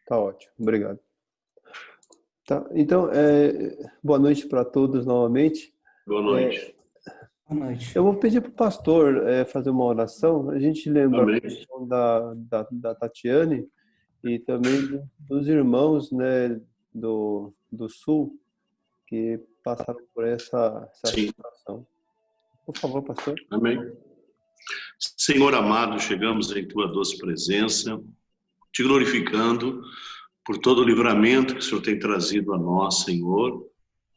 Tá ótimo, obrigado. Tá, então, boa noite para todos novamente. Boa noite. Boa noite. Eu vou pedir para o pastor fazer uma oração. A gente lembra Amém. a questão da Tatiane e também dos irmãos, né, do Sul que passaram por essa Sim. situação. Por favor, pastor. Amém. Senhor amado, chegamos em Tua doce presença, te glorificando por todo o livramento que o Senhor tem trazido a nós, Senhor.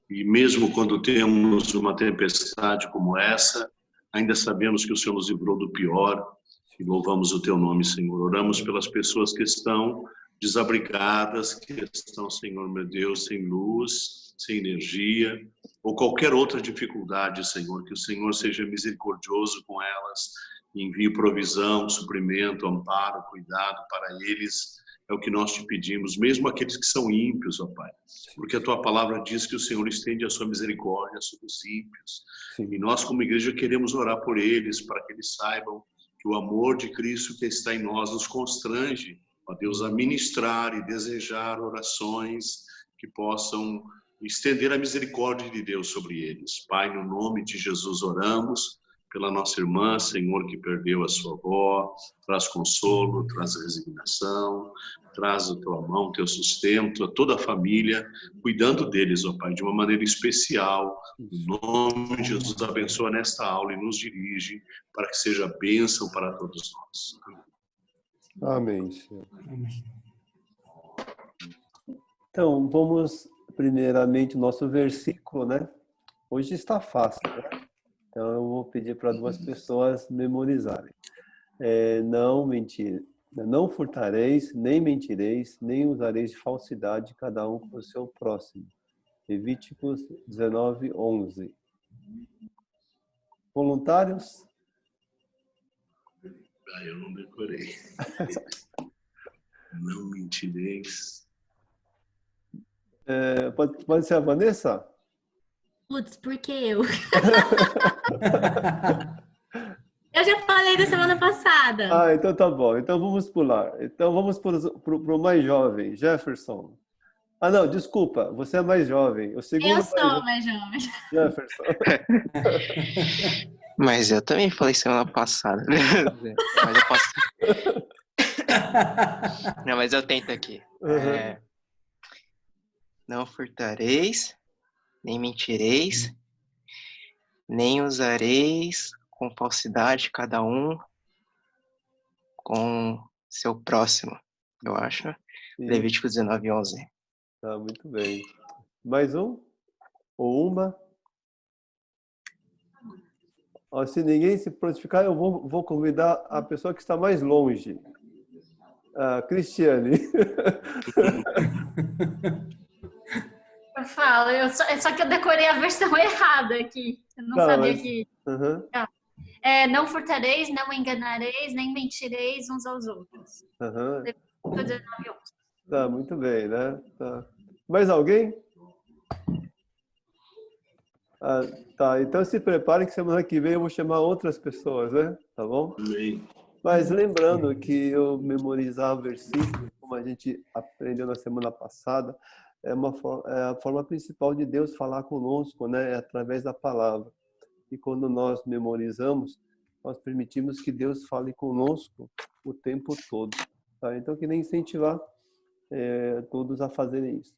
E mesmo quando temos uma tempestade como essa, ainda sabemos que o Senhor nos livrou do pior e louvamos o Teu nome, Senhor. Oramos pelas pessoas que estão desabrigadas, que estão, Senhor, meu Deus, sem luz, sem energia, ou qualquer outra dificuldade, Senhor. Que o Senhor seja misericordioso com elas, envie provisão, suprimento, amparo, cuidado para eles. É o que nós te pedimos, mesmo aqueles que são ímpios, ó Pai. Porque a Tua palavra diz que o Senhor estende a sua misericórdia sobre os ímpios. Sim. E nós, como igreja, queremos orar por eles, para que eles saibam que o amor de Cristo que está em nós nos constrange, ó Deus, a ministrar e desejar orações que possam estender a misericórdia de Deus sobre eles. Pai, no nome de Jesus oramos pela nossa irmã, Senhor, que perdeu a sua avó. Traz consolo, traz resignação, traz a Tua mão, o Teu sustento, a toda a família, cuidando deles, ó Pai, de uma maneira especial. No nome de Jesus, abençoa nesta aula e nos dirige para que seja bênção para todos nós. Amém, Senhor. Então, vamos primeiramente o nosso versículo, né? Hoje está fácil, né? Então, eu vou pedir para duas pessoas memorizarem. Não mentir, não furtareis, nem mentireis, nem usareis de falsidade, cada um com o seu próximo. Levíticos 19:11. Voluntários? Eu não decorei. Não mentireis. Pode ser a Vanessa? Putz, por que eu? Eu já falei da semana passada. Então tá bom. Então vamos pular. Então vamos para o mais jovem, Jefferson. Não, desculpa, você é mais jovem. O segundo Eu sou mais jovem. Jefferson. Mas eu também falei semana passada. Mas eu posso... Não, mas eu tento aqui. Não furtareis, nem mentireis, nem usareis com falsidade, cada um com seu próximo, eu acho. Sim. Levítico 19:11. Tá, muito bem. Mais um? Ou uma? Se ninguém se prontificar, eu vou convidar a pessoa que está mais longe. Cristiane. Eu falo, só que eu decorei a versão errada aqui. Eu não sabia que... não furtareis, não enganareis, nem mentireis uns aos outros. Levítico 19:11. Tá, muito bem, né? Tá. Mais alguém? Tá, então se prepare que semana que vem eu vou chamar outras pessoas, né? Tá bom? Amém. Mas lembrando que eu memorizar o versículo, como a gente aprendeu na semana passada, é a forma principal de Deus falar conosco, né? É através da palavra. E quando nós memorizamos, nós permitimos que Deus fale conosco o tempo todo. Tá? Então, eu queria incentivar todos a fazerem isso.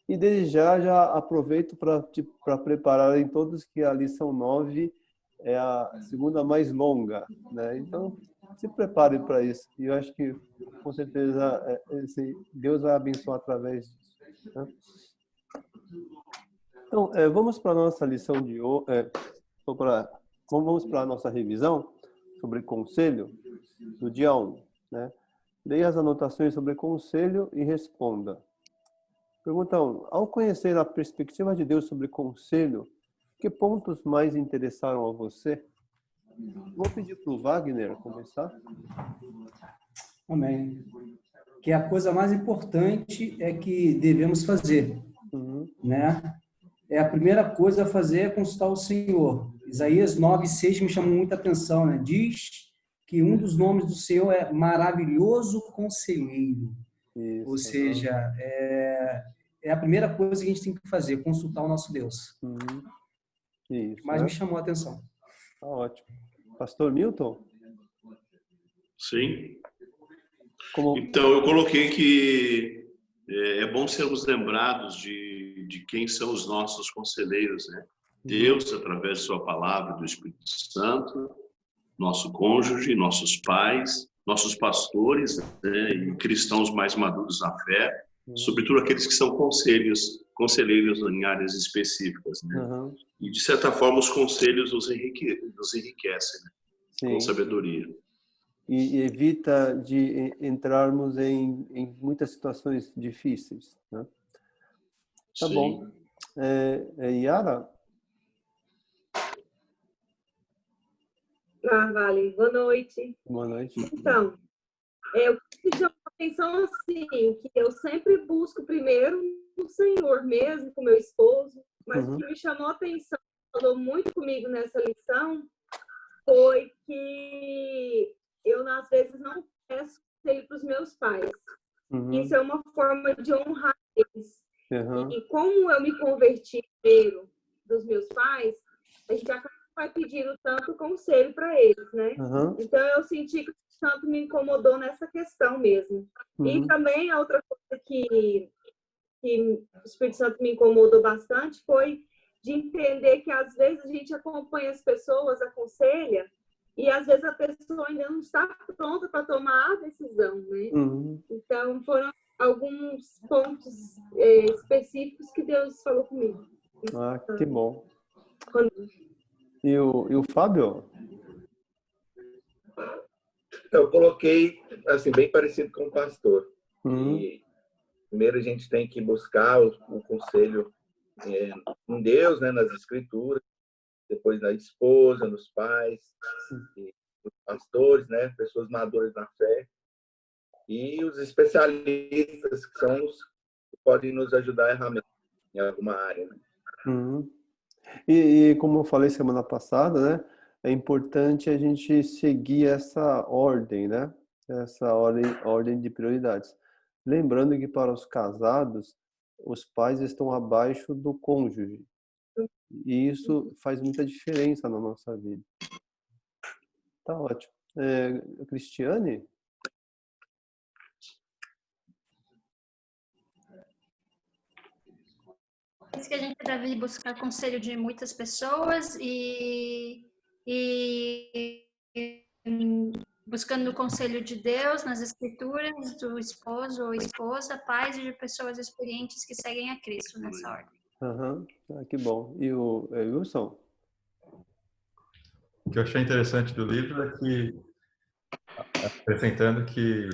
E desde já aproveito para prepararem todos que a lição 9 é a segunda mais longa, né? Então, se preparem para isso. E eu acho que, com certeza, Deus vai abençoar através disso. Né? Então, vamos para a nossa lição de hoje. Vamos para a nossa revisão sobre conselho do dia 1. Né? Leia as anotações sobre conselho e responda. Pergunta 1. Ao conhecer a perspectiva de Deus sobre conselho, que pontos mais interessaram a você? Vou pedir para o Wagner começar. Amém. Que a coisa mais importante é que devemos fazer, né? A primeira coisa a fazer é consultar o Senhor. Isaías 9:6 me chamou muita atenção, né? Diz que um dos nomes do Senhor é maravilhoso conselheiro. Isso, Ou seja, é a primeira coisa que a gente tem que fazer, consultar o nosso Deus. Isso, Mas me chamou a atenção. Tá ótimo. Pastor Milton? Sim. Então, eu coloquei que é bom sermos lembrados de quem são os nossos conselheiros, né? Deus, através de sua palavra, do Espírito Santo, nosso cônjuge, nossos pais, nossos pastores, né? E cristãos mais maduros na fé, sobretudo aqueles que são conselheiros em áreas específicas, né? E, de certa forma, os conselhos nos enriquecem, né? Com sabedoria. E evita de entrarmos em muitas situações difíceis, né? Tá Sim. bom. Yara? Vale. Boa noite. Boa noite. Então, eu queria chamar a atenção assim, que eu sempre busco primeiro o Senhor mesmo, com meu esposo, mas o que me chamou a atenção, falou muito comigo nessa lição, foi que eu, às vezes, não peço conselho para os meus pais. Isso é uma forma de honrar eles. E como eu me converti primeiro dos meus pais, a gente acaba pedindo tanto conselho para eles, né? Então, eu senti que o Santo me incomodou nessa questão mesmo. E também a outra coisa que o Espírito Santo me incomodou bastante foi de entender que, às vezes, a gente acompanha as pessoas, aconselha, e, às vezes, a pessoa ainda não está pronta para tomar a decisão, né? Então, foram alguns pontos específicos que Deus falou comigo. Ah, que bom. E o Fábio? Eu coloquei, assim, bem parecido com o pastor. E, primeiro, a gente tem que buscar o conselho em Deus, né, nas Escrituras, depois na esposa, nos pais, nos pastores, né, pessoas maduras na fé, e os especialistas, que são os que podem nos ajudar realmente em alguma área, né? E como eu falei semana passada, né, é importante a gente seguir essa ordem, né? Essa ordem de prioridades. Lembrando que para os casados, os pais estão abaixo do cônjuge. E isso faz muita diferença na nossa vida. Tá ótimo. Cristiane? Diz que a gente deve buscar conselho de muitas pessoas e buscando o conselho de Deus nas Escrituras, do esposo ou esposa, pais e de pessoas experientes que seguem a Cristo nessa ordem. Que bom. E o Wilson? O que eu achei interessante do livro é que, acrescentando que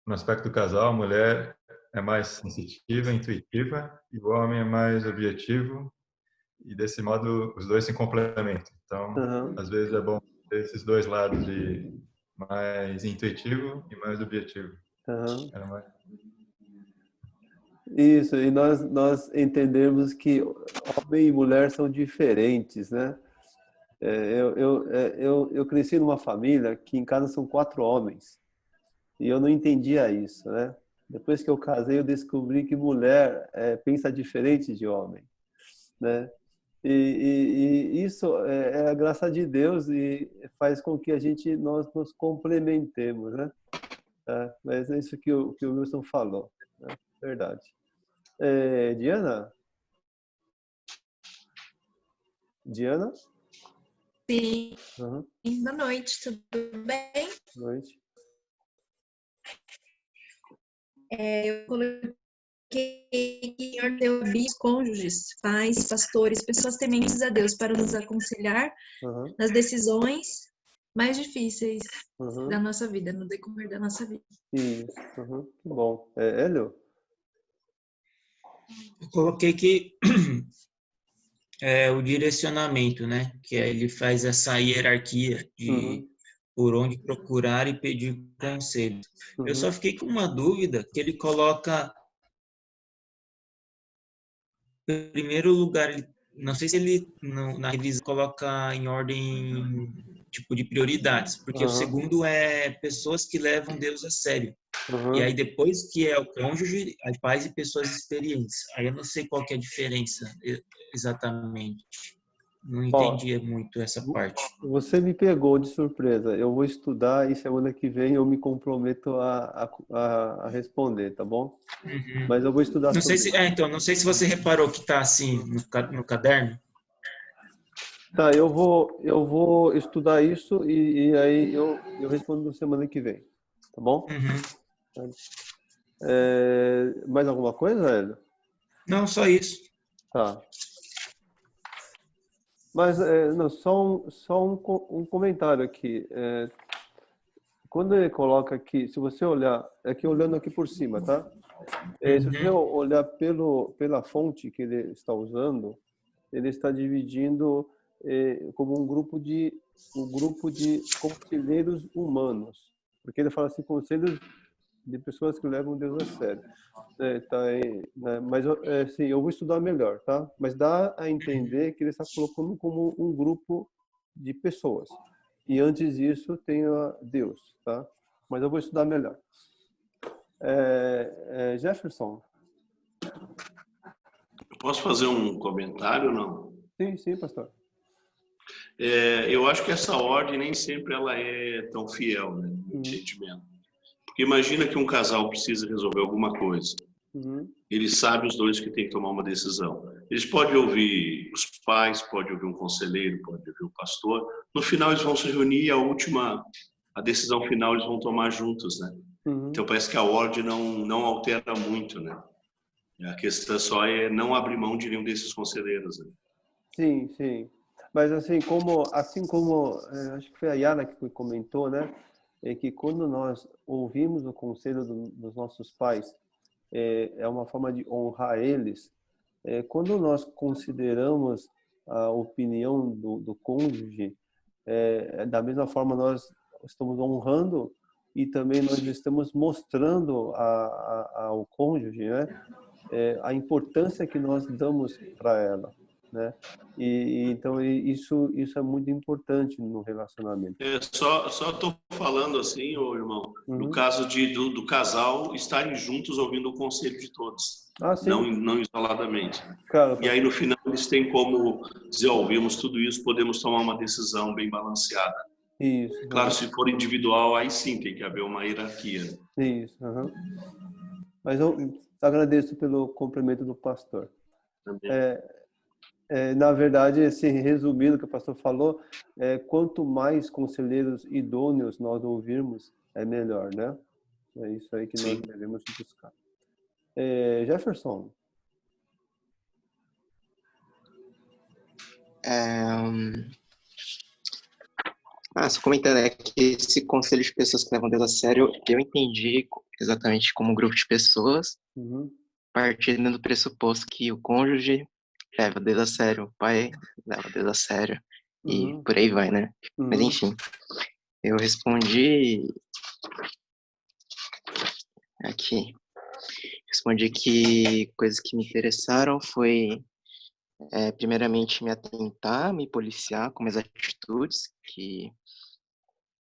no aspecto do casal, a mulher é mais sensitiva, intuitiva, e o homem é mais objetivo, e desse modo os dois se complementam. Então, às vezes é bom ter esses dois lados de mais intuitivo e mais objetivo. Isso, e nós entendemos que homem e mulher são diferentes, né? Eu cresci numa família que em casa são 4 homens, e eu não entendia isso, né? Depois que eu casei, eu descobri que mulher pensa diferente de homem, né? E isso é a graça de Deus e faz com que nós nos complementemos, né? Mas é isso que o Wilson falou, né? Verdade. Diana? Diana? Sim. Boa noite, tudo bem? Boa noite. Eu coloquei que ordem os cônjuges, pais, pastores, pessoas tementes a Deus para nos aconselhar nas decisões mais difíceis da nossa vida, no decorrer da nossa vida. Isso, que bom. Hélio? Eu coloquei que o direcionamento, né? Que ele faz essa hierarquia de por onde procurar e pedir conselho. Eu só fiquei com uma dúvida, que ele coloca em primeiro lugar, não sei se ele na revisão coloca em ordem tipo de prioridades, porque o segundo é pessoas que levam Deus a sério. E aí depois que é o cônjuge, aí pais e pessoas experientes. Aí eu não sei qual que é a diferença exatamente. Não entendi muito essa parte. Você me pegou de surpresa. Eu vou estudar e semana que vem eu me comprometo a responder, tá bom? Mas eu vou estudar não sei se então, não sei se você reparou que tá assim no caderno. Tá, eu vou estudar isso e aí eu respondo semana que vem, tá bom? Mais alguma coisa, Hélio? Não, só isso. Tá. Mas não, só um comentário aqui. Quando ele coloca aqui, se você olhar, aqui olhando aqui por cima, tá? Se você olhar pela fonte que ele está usando, ele está dividindo como um grupo de conselheiros humanos, porque ele fala assim, conselhos de pessoas que levam Deus a sério. Tá aí, né? Mas assim, eu vou estudar melhor, tá? Mas dá a entender que ele está colocando como um grupo de pessoas. E antes disso tem Deus, tá? Mas eu vou estudar melhor. Jefferson. Posso fazer um comentário ou não? Sim, pastor. Eu acho que essa ordem nem sempre ela é tão fiel, né, no entendimento. Porque imagina que um casal precisa resolver alguma coisa. Ele sabe os dois que tem que tomar uma decisão. Eles podem ouvir os pais, podem ouvir um conselheiro, podem ouvir o pastor. No final eles vão se reunir e a decisão final eles vão tomar juntos, né? Então parece que a ordem não altera muito, né? A questão só é não abrir mão de nenhum desses conselheiros, né? Sim. Mas assim como acho que foi a Yara que comentou, né? É que quando nós ouvimos o conselho dos nossos pais, é uma forma de honrar eles. Quando nós consideramos a opinião do cônjuge, da mesma forma nós estamos honrando e também nós estamos mostrando ao cônjuge, né? A importância que nós damos para ela, né? Então isso é muito importante no relacionamento. Só estou falando assim, irmão, no caso do casal estarem juntos ouvindo o conselho de todos, não isoladamente. Claro, e aí no final eles têm como dizer, ouvimos tudo isso, podemos tomar uma decisão bem balanceada. Isso. Claro, se for individual, aí sim tem que haver uma hierarquia. Isso. Mas eu agradeço pelo cumprimento do pastor. Na verdade, assim, resumindo o que o pastor falou, quanto mais conselheiros idôneos nós ouvirmos, é melhor, né? É isso aí que nós devemos buscar. Jefferson. Só comentando, que esse conselho de pessoas que levam Deus a sério, eu entendi exatamente como um grupo de pessoas, partindo do pressuposto que o cônjuge leva Deus a sério, o pai leva Deus a sério, e por aí vai, né? Mas enfim, eu respondi que coisas que me interessaram foi, primeiramente, me atentar, me policiar com minhas atitudes, que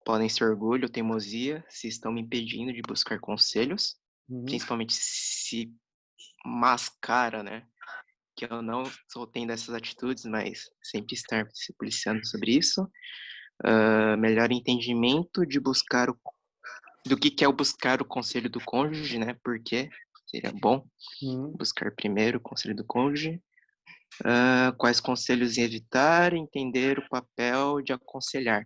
podem ser orgulho ou teimosia, se estão me impedindo de buscar conselhos, principalmente se mascara, né? Que eu não estou tendo essas atitudes, mas sempre estar se policiando sobre isso. Melhor entendimento de buscar do que é o buscar o conselho do cônjuge, né? Porque seria bom buscar primeiro o conselho do cônjuge. Quais conselhos evitar, entender o papel de aconselhar.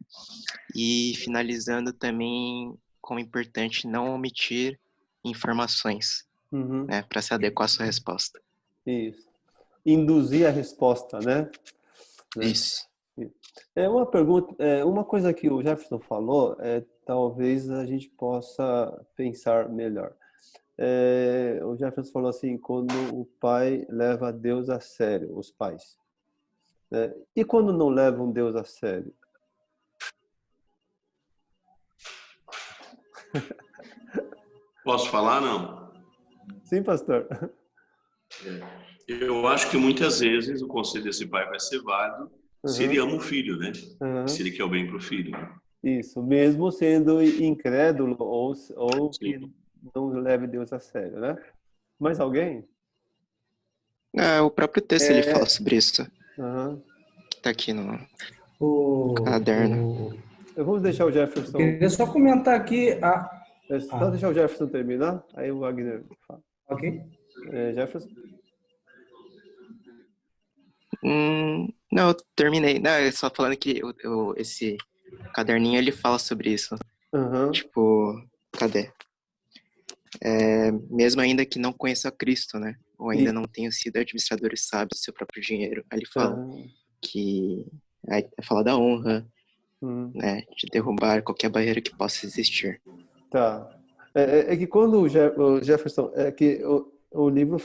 E finalizando também, como é importante não omitir informações, né? Para se adequar à sua resposta. Isso. Induzir a resposta, né? Isso. Uma pergunta, uma coisa que o Jefferson falou, talvez a gente possa pensar melhor. O Jefferson falou assim, quando o pai leva Deus a sério, os pais. E quando não levam Deus a sério? Posso falar, não? Sim, pastor. Eu acho que muitas vezes o conselho desse pai vai ser válido se ele ama o filho, né? Se ele quer o bem para o filho. Isso, mesmo sendo incrédulo ou que não leve Deus a sério, né? Mais alguém? O próprio texto ele fala sobre isso. Que tá aqui no caderno. Eu vou deixar o Jefferson... Queria só comentar aqui... Só deixar o Jefferson terminar, aí o Wagner fala. Ok. Jefferson? Não, eu terminei. Não, é só falando que esse caderninho, ele fala sobre isso. Tipo, cadê? Mesmo ainda que não conheça Cristo, né? Ou ainda não tenha sido administradores sábios do seu próprio dinheiro. Aí ele fala que... Aí fala da honra, né? De derrubar qualquer barreira que possa existir. Tá. É que quando o Jefferson... É que o livro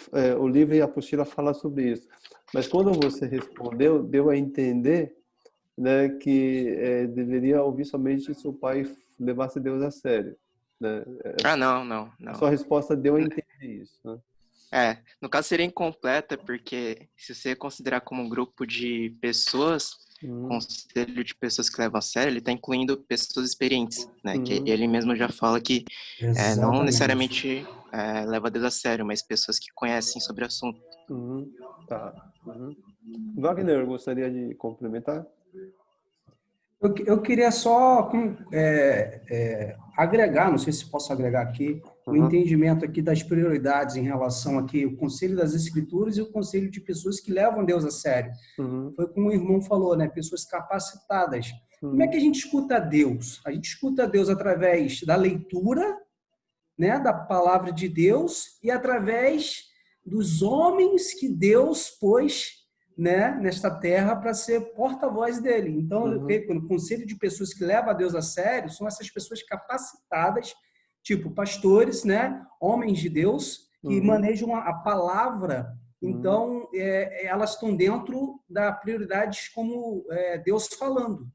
e a apostila fala sobre isso. Mas quando você respondeu, deu a entender, né, que deveria ouvir somente se o pai levasse Deus a sério. Né? Não. A sua resposta deu a entender isso. Né? No caso seria incompleta, porque se você considerar como um grupo de pessoas, conselho de pessoas que levam a sério, ele está incluindo pessoas experientes, né? Que ele mesmo já fala que não necessariamente leva Deus a sério, mas pessoas que conhecem sobre o assunto. Tá. Wagner, gostaria de complementar? Eu queria só agregar, não sei se posso agregar aqui, o entendimento aqui das prioridades em relação aqui o Conselho das Escrituras e o Conselho de pessoas que levam Deus a sério. Foi como o irmão falou, né? Pessoas capacitadas. Como é que a gente escuta Deus? A gente escuta Deus através da leitura, né? Da palavra de Deus e através dos homens que Deus pôs, né, nesta terra para ser porta-voz dele. Então, o conselho de pessoas que levam a Deus a sério são essas pessoas capacitadas, tipo pastores, né, homens de Deus, que manejam a palavra. Então, elas estão dentro da prioridades como Deus falando.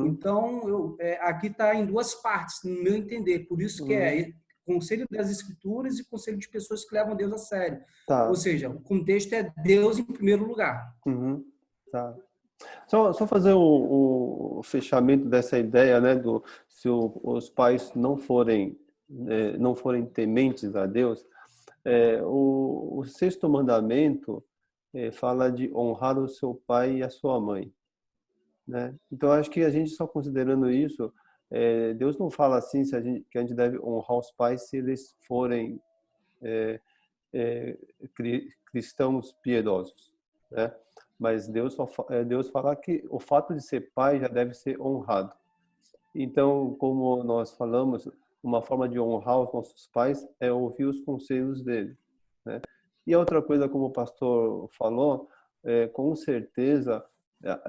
Então, aqui está em duas partes, no meu entender. Por isso que Conselho das Escrituras e Conselho de pessoas que levam Deus a sério. Tá. Ou seja, o contexto é Deus em primeiro lugar. Tá. Só fazer o fechamento dessa ideia, né, se os pais não forem tementes a Deus, o sexto mandamento fala de honrar o seu pai e a sua mãe, né? Então acho que a gente só considerando isso, Deus não fala assim que a gente deve honrar os pais se eles forem cristãos piedosos, né? Mas Deus fala que o fato de ser pai já deve ser honrado. Então, como nós falamos, uma forma de honrar os nossos pais é ouvir os conselhos dele, né? E a outra coisa, como o pastor falou, com certeza,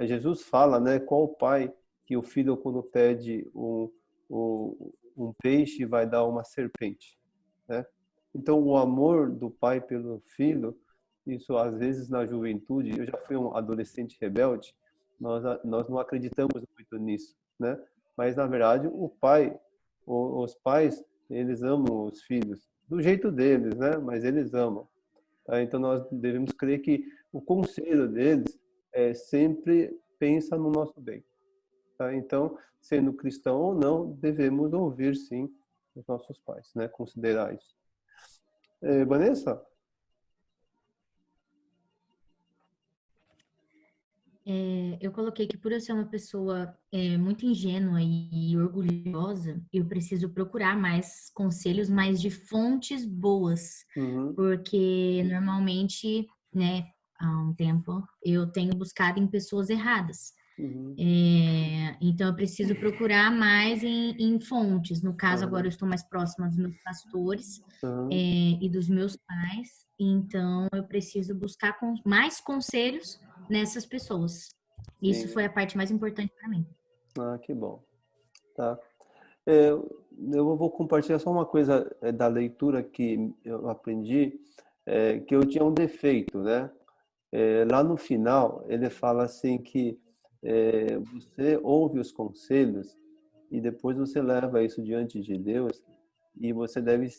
Jesus fala, né, qual o pai que o filho, quando pede um peixe, vai dar uma serpente, né? Então, o amor do pai pelo filho, isso às vezes na juventude, eu já fui um adolescente rebelde, nós não acreditamos muito nisso, né? Mas, na verdade, os pais, eles amam os filhos, do jeito deles, né? Mas eles amam. Tá? Então, nós devemos crer que o conselho deles sempre pensa no nosso bem. Tá? Então, sendo cristão ou não, devemos ouvir, sim, os nossos pais, né? Considerar isso. Vanessa? Eu coloquei que por eu ser uma pessoa muito ingênua e orgulhosa, eu preciso procurar mais conselhos, mais de fontes boas, porque normalmente, né, há um tempo, eu tenho buscado em pessoas erradas. Então, eu preciso procurar mais em fontes. No caso, agora eu estou mais próxima dos meus pastores e dos meus pais. Então, eu preciso buscar mais conselhos nessas pessoas. Isso foi a parte mais importante para mim. Que bom. Tá. Eu vou compartilhar só uma coisa da leitura que eu aprendi, que eu tinha um defeito, né? Lá no final, ele fala assim que você ouve os conselhos e depois você leva isso diante de Deus e você deve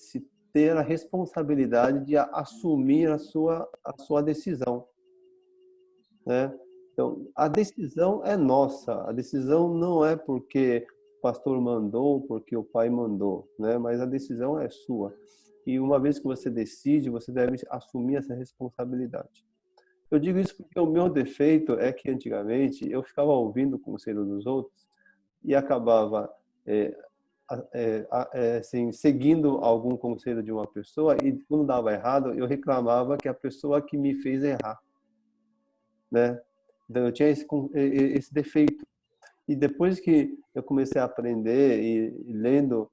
ter a responsabilidade de assumir a sua decisão, né? Então, a decisão é nossa. A decisão não é porque o pastor mandou, porque o pai mandou, né? Mas a decisão é sua. E uma vez que você decide, você deve assumir essa responsabilidade. Eu digo isso porque o meu defeito é que antigamente eu ficava ouvindo o conselho dos outros e acabava assim, seguindo algum conselho de uma pessoa, e quando dava errado, eu reclamava que a pessoa que me fez errar, né? Então, eu tinha esse defeito. E depois que eu comecei a aprender e lendo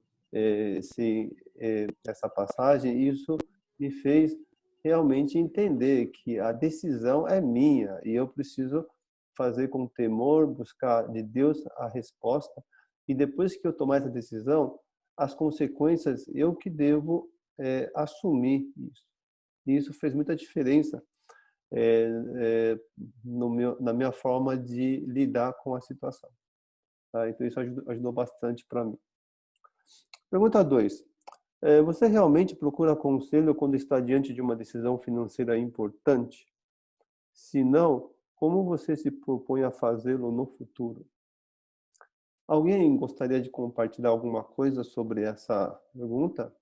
essa passagem, isso me fez realmente entender que a decisão é minha e eu preciso fazer com temor, buscar de Deus a resposta. E depois que eu tomar essa decisão, as consequências eu que devo assumir isso. E isso fez muita diferença na minha forma de lidar com a situação. Tá? Então isso ajudou bastante para mim. Pergunta 2. Você realmente procura conselho quando está diante de uma decisão financeira importante? Se não, como você se propõe a fazê-lo no futuro? Alguém gostaria de compartilhar alguma coisa sobre essa pergunta?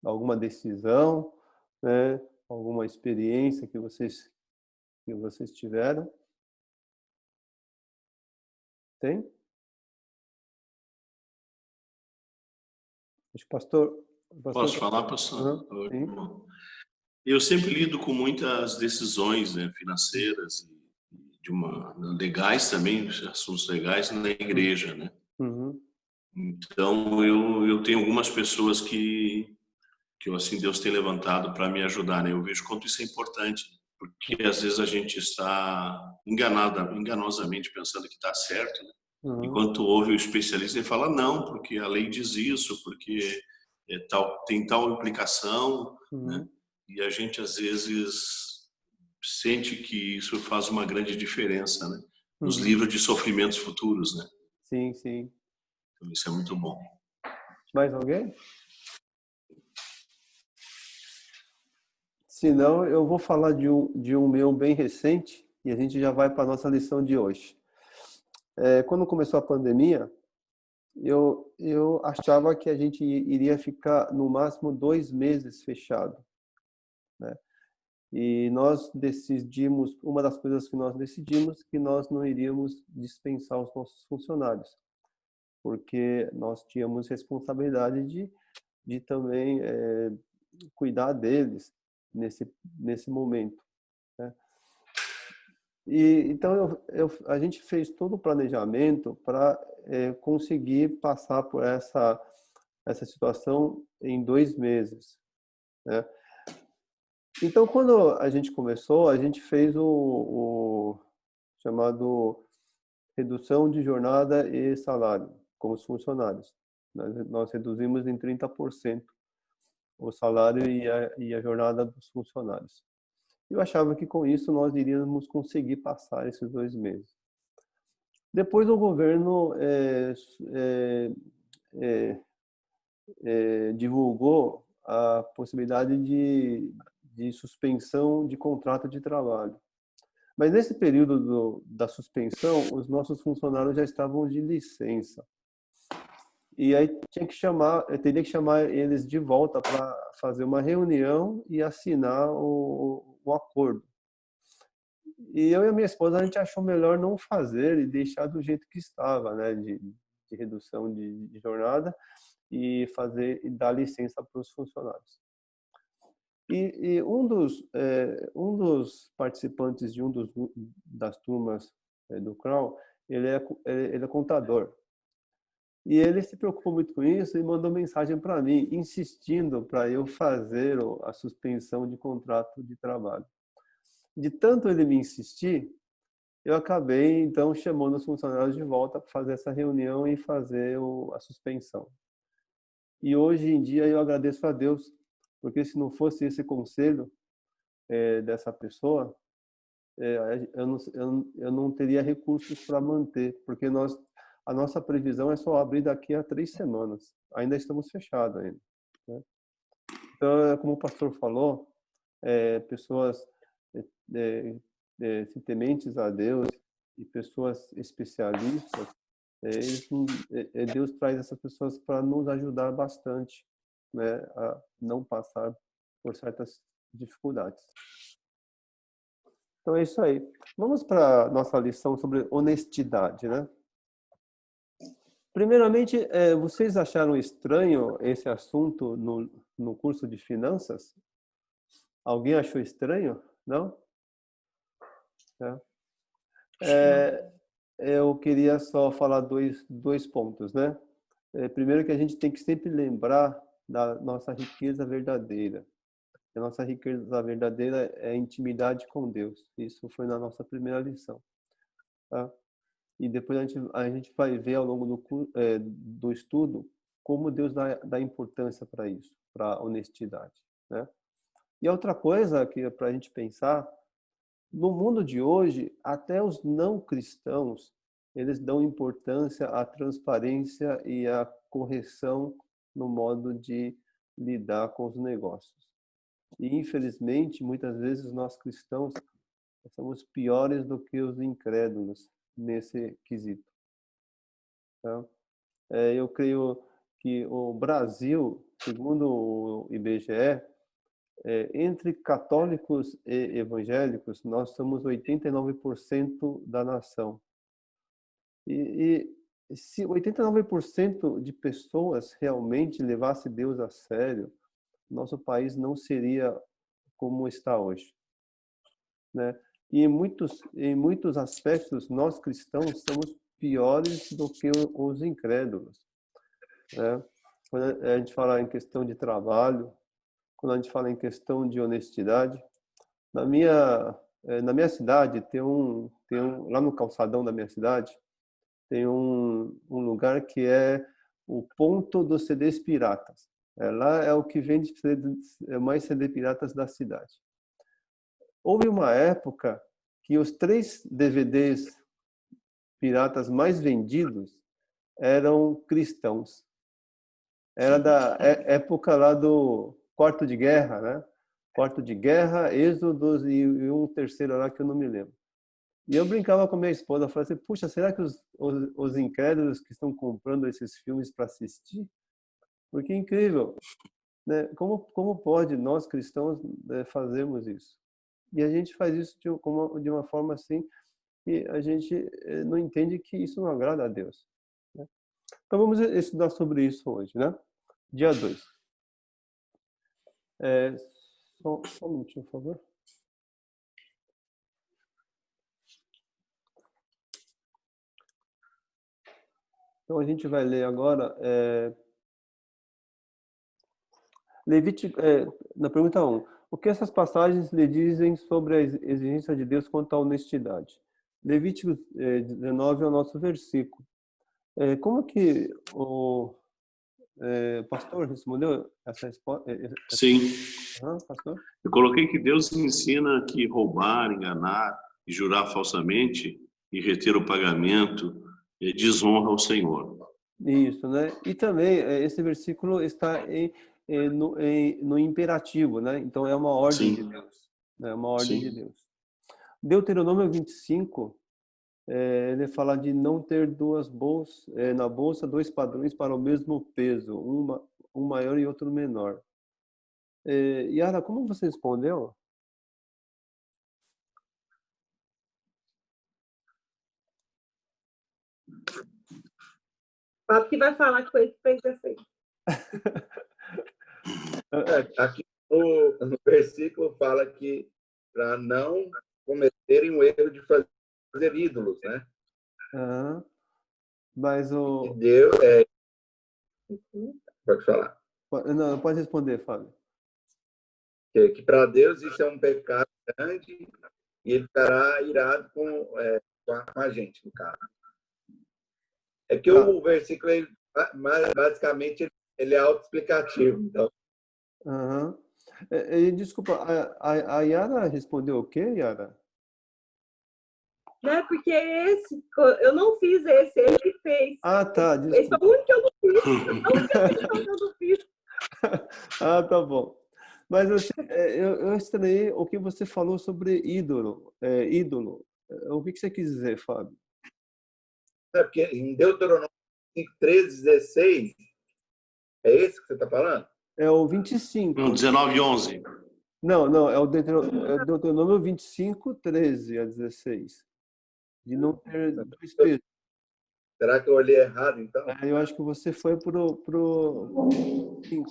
Alguma decisão, né? Alguma experiência que vocês tiveram? Tem? Pastor, Posso falar, pastor? Sim. Eu sempre lido com muitas decisões, né, financeiras e legais também, assuntos legais na igreja, né? Uhum. Então eu tenho algumas pessoas que assim Deus tem levantado para me ajudar, né? Eu vejo quanto isso é importante, porque às vezes a gente está enganosamente pensando que está certo, né? Uhum. Enquanto ouve o especialista e fala não, porque a lei diz isso, porque tem tal implicação, né? E a gente às vezes sente que isso faz uma grande diferença, né? Nos livros de sofrimentos futuros, né? Sim, sim. Então, isso é muito bom. Mais alguém? Se não, eu vou falar de um meu bem recente e a gente já vai para a nossa lição de hoje. Quando começou a pandemia, eu achava que a gente iria ficar no máximo 2 meses fechado, né? E nós decidimos, uma das coisas que nós decidimos, que nós não iríamos dispensar os nossos funcionários, porque nós tínhamos responsabilidade de também cuidar deles nesse momento, né? E então a gente fez todo o planejamento para conseguir passar por essa situação em 2 meses, né? Então, quando a gente começou, a gente fez o chamado redução de jornada e salário com os funcionários. Nós reduzimos em 30% o salário e a jornada dos funcionários. Eu achava que com isso nós iríamos conseguir passar esses 2 meses. Depois o governo divulgou a possibilidade de suspensão de contrato de trabalho. Mas nesse período da suspensão, os nossos funcionários já estavam de licença. E aí eu teria que chamar eles de volta para fazer uma reunião e assinar o acordo. E eu e a minha esposa, a gente achou melhor não fazer e deixar do jeito que estava, né, de redução de jornada e dar licença para os funcionários. E um dos participantes de das turmas do CRAU, ele é contador. E ele se preocupou muito com isso e mandou mensagem para mim, insistindo para eu fazer a suspensão de contrato de trabalho. De tanto ele me insistir, eu acabei, então, chamando os funcionários de volta para fazer essa reunião e fazer a suspensão. E hoje em dia eu agradeço a Deus, porque se não fosse esse conselho dessa pessoa, eu não teria recursos para manter, porque a nossa previsão é só abrir daqui a 3 semanas. Ainda estamos fechados ainda, né? Então, como o pastor falou, pessoas tementes a Deus e pessoas especialistas, Deus traz essas pessoas para nos ajudar bastante, né, a não passar por certas dificuldades. Então é isso aí. Vamos para a nossa lição sobre honestidade, né? Primeiramente, vocês acharam estranho esse assunto no curso de finanças? Alguém achou estranho? Não? Eu queria só falar dois pontos, né? Primeiro que a gente tem que sempre lembrar da nossa riqueza verdadeira. A nossa riqueza verdadeira é a intimidade com Deus. Isso foi na nossa primeira lição. Tá? E depois a gente vai ver ao longo do estudo como Deus dá importância para isso, para a honestidade, né? E outra coisa que é para a gente pensar, no mundo de hoje, até os não cristãos, eles dão importância à transparência e à correção no modo de lidar com os negócios. E, infelizmente, muitas vezes nós cristãos somos piores do que os incrédulos nesse quesito. Tá? Eu creio que o Brasil, segundo o IBGE, entre católicos e evangélicos, nós somos 89% da nação. E se 89% de pessoas realmente levassem Deus a sério, nosso país não seria como está hoje, né? E em muitos aspectos, nós cristãos somos piores do que os incrédulos, né? Quando a gente fala em questão de trabalho, quando a gente fala em questão de honestidade, na minha cidade lá no calçadão da minha cidade, tem um lugar que é o ponto dos CDs piratas. Lá é o que vende mais CD piratas da cidade. Houve uma época que os 3 DVDs piratas mais vendidos eram cristãos. Era da época lá do Quarto de Guerra, né? Quarto de Guerra, Êxodos e um terceiro lá que eu não me lembro. E eu brincava com minha esposa, falei assim, puxa, será que os incrédulos que estão comprando esses filmes para assistir? Porque é incrível, né? Como pode nós cristãos fazermos isso? E a gente faz isso de uma forma assim que a gente não entende que isso não agrada a Deus, né? Então vamos estudar sobre isso hoje, né? Dia 2. Só um minutinho, por favor. Então a gente vai ler agora Levítico, na pergunta 1. O que essas passagens lhe dizem sobre a exigência de Deus quanto à honestidade? Levítico 19 é o nosso versículo. Como que o pastor respondeu essa resposta? Sim. Pastor? Eu coloquei que Deus ensina que roubar, enganar e jurar falsamente e reter o pagamento desonra ao Senhor. Isso, né? E também esse versículo está no imperativo, né? Então é uma ordem de Deus, né? É uma ordem de Deus. Deuteronômio 25, ele fala de não ter na bolsa 2 padrões para o mesmo peso, um maior e outro menor. Yara, como você respondeu? Fábio que vai falar que foi ele que fez assim. Aqui no versículo fala que para não cometerem o erro de fazer ídolos, né? Mas o... Deus Pode falar. Não, pode responder, Fábio. Que para Deus isso é um pecado grande e ele ficará irado com a gente, no caso. É que o versículo, basicamente, ele é autoexplicativo. Então. Desculpa, a Yara respondeu o quê, Yara? Né? Porque eu não fiz esse, ele que fez. Ah, tá. Desculpa. Esse é o único que eu não fiz. A única questão que eu não fiz. Tá bom. Mas eu estranhei o que você falou sobre ídolo. Ídolo. O que você quis dizer, Fábio? É porque em Deuteronômio 13, 16, é esse que você está falando? É o 25. Não, 19:11. Não, é o Deuteronômio 25, 13 a 16. De não ter dois pesos. Será que eu olhei errado, então? Eu acho que você foi pro 5.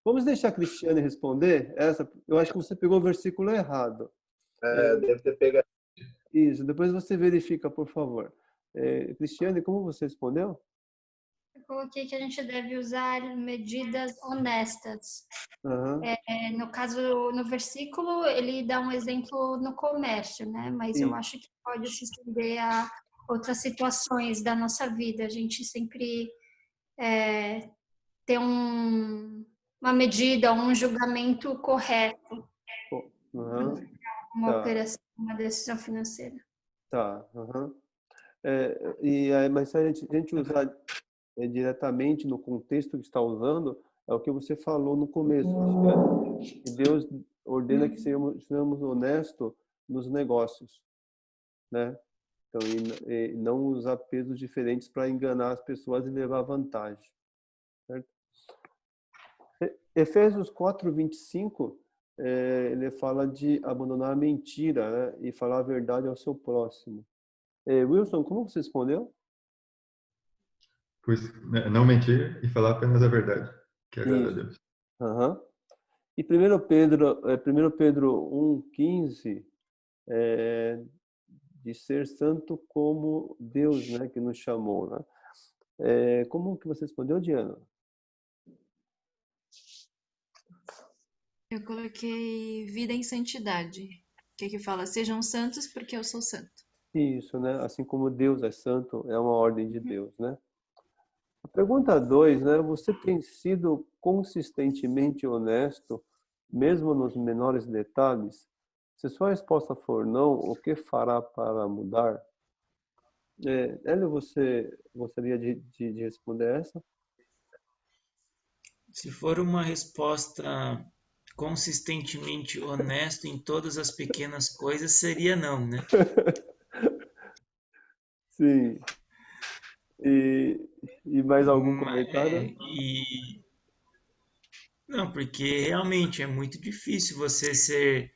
Vamos deixar a Cristiane responder essa. Eu acho que você pegou o versículo errado. Deve ter pegado. Isso, depois você verifica, por favor. Cristiane, como você respondeu? Eu coloquei que a gente deve usar medidas honestas. Uhum. No caso, no versículo, ele dá um exemplo no comércio, né? Mas eu acho que pode se estender a outras situações da nossa vida. A gente sempre ter uma medida, um julgamento correto. Uhum. Uma operação, uma decisão financeira. Tá. Uhum. Mas se a gente usar diretamente no contexto que está usando, é o que você falou no começo, que Deus ordena que sejamos honestos nos negócios, né? Então, e não usar pesos diferentes para enganar as pessoas e levar vantagem, certo? Efésios 4:25, ele fala de abandonar a mentira, né? E falar a verdade ao seu próximo. Wilson, como você respondeu? Pois não mentir e falar apenas a verdade, que agrada a Deus. Uhum. E 1 Pedro 1:15, de ser santo como Deus, né, que nos chamou, né? Como que você respondeu, Diana? Eu coloquei vida em santidade, que fala, sejam santos porque eu sou santo. Isso, né? Assim como Deus é santo, é uma ordem de Deus, né? A pergunta 2, né? Você tem sido consistentemente honesto, mesmo nos menores detalhes? Se sua resposta for não, o que fará para mudar? Hélio, você gostaria de responder essa? Se for uma resposta consistentemente honesto em todas as pequenas coisas, seria não, né? Sim. E mais algum comentário? Não, porque realmente é muito difícil você ser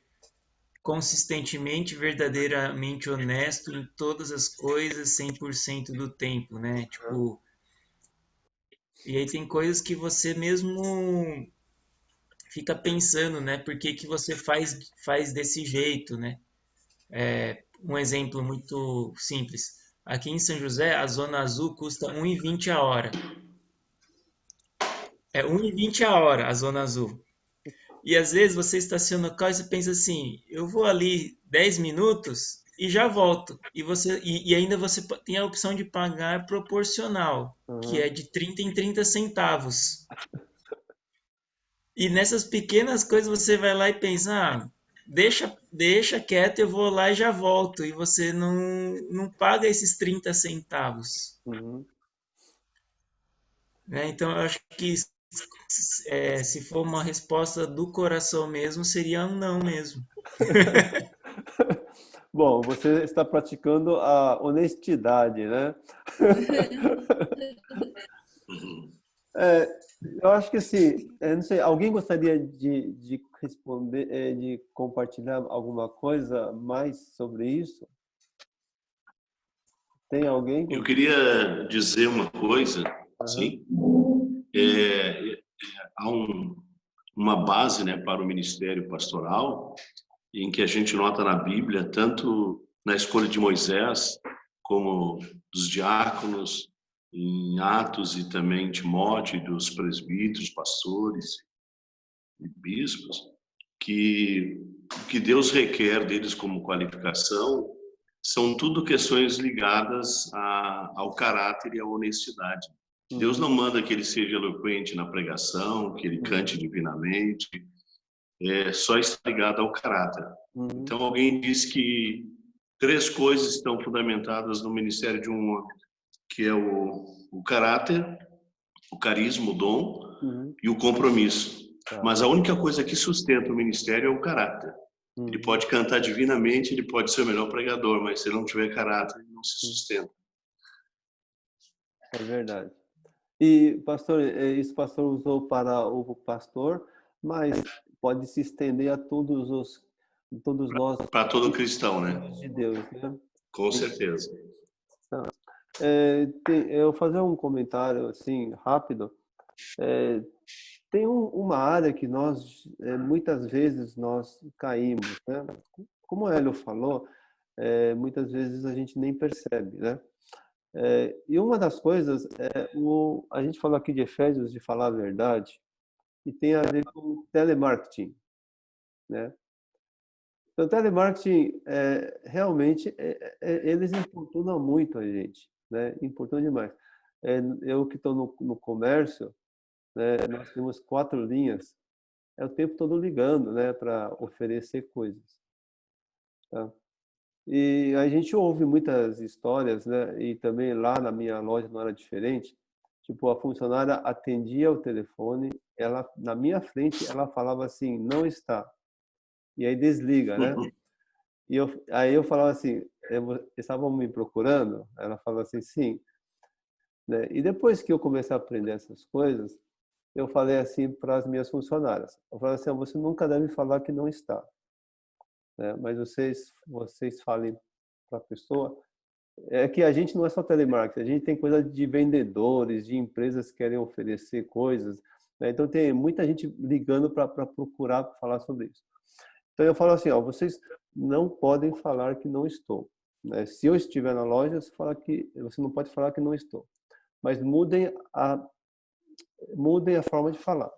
consistentemente, verdadeiramente honesto em todas as coisas 100% do tempo, né? Tipo, e aí tem coisas que você mesmo fica pensando, né? Por que que você faz desse jeito, né? Um exemplo muito simples. Aqui em São José, a Zona Azul custa R$ 1,20 a hora. É R$ 1,20 a hora a Zona Azul. E às vezes você estaciona o carro e você pensa assim, eu vou ali 10 minutos e já volto. E ainda você tem a opção de pagar proporcional, que é de 30 em 30 centavos. E nessas pequenas coisas você vai lá e pensa, deixa quieto, eu vou lá e já volto. E você não paga esses 30 centavos. Né? Então eu acho que se for uma resposta do coração mesmo, seria um não mesmo. Bom, você está praticando a honestidade, né? Eu acho que assim, não sei, alguém gostaria de responder, de compartilhar alguma coisa mais sobre isso? Tem alguém? Eu queria dizer uma coisa, assim, há uma base, né, para o ministério pastoral, em que a gente nota na Bíblia, tanto na escolha de Moisés, como dos diáconos, em Atos e também em Timóteo, dos presbíteros, pastores e bispos, que o que Deus requer deles como qualificação são tudo questões ligadas ao caráter e à honestidade. Deus não manda que ele seja eloquente na pregação, que ele cante divinamente, só está ligado ao caráter. Então, alguém diz que 3 coisas estão fundamentadas no ministério de um homem, que é o caráter, o carisma, o dom e o compromisso. Mas a única coisa que sustenta o ministério é o caráter. Ele pode cantar divinamente, ele pode ser o melhor pregador, mas se ele não tiver caráter, ele não se sustenta. É verdade. E, pastor, isso o pastor usou para o pastor, mas pode se estender a todos nós. Para todo cristão, né? De Deus, né? Com certeza. Eu vou fazer um comentário assim rápido. Tem uma área que nós muitas vezes nós caímos, né? Como o Hélio falou, muitas vezes a gente nem percebe, né? E uma das coisas a gente falou aqui de Efésios, de falar a verdade, e tem a ver com telemarketing, né? Então, telemarketing realmente eles importunam muito a gente, né? Importunam demais. Eu que estou no comércio, né? Nós temos 4 linhas, o tempo todo ligando, né? Para oferecer coisas, tá? E a gente ouve muitas histórias, né? E também lá na minha loja não era diferente. Tipo, a funcionária atendia o telefone, ela na minha frente ela falava assim, não está. E aí desliga, né? E aí eu falava assim, estavam me procurando? Ela falava assim, sim. Né? E depois que eu comecei a aprender essas coisas, eu falei assim para as minhas funcionárias. Eu falei assim, você nunca deve falar que não está. Né? Mas vocês falem para a pessoa. É que a gente não é só telemarketing, a gente tem coisa de vendedores, de empresas que querem oferecer coisas. Né? Então tem muita gente ligando para procurar falar sobre isso. Então eu falo assim, vocês não podem falar que não estou. Né? Se eu estiver na loja, você não pode falar que não estou. Mas mudem a forma de falar.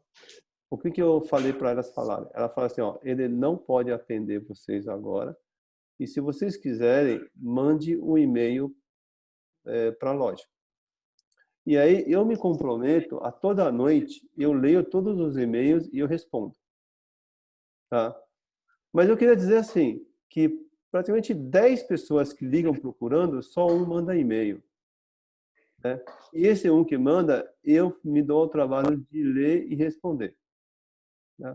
O que eu falei para elas falarem? Ela fala assim, ele não pode atender vocês agora. E se vocês quiserem, mande um e-mail para a loja. E aí eu me comprometo a toda noite, eu leio todos os e-mails e eu respondo. Tá? Mas eu queria dizer assim, que praticamente 10 pessoas que ligam procurando, só um manda e-mail. Né? E esse um que manda, eu me dou o trabalho de ler e responder. Né?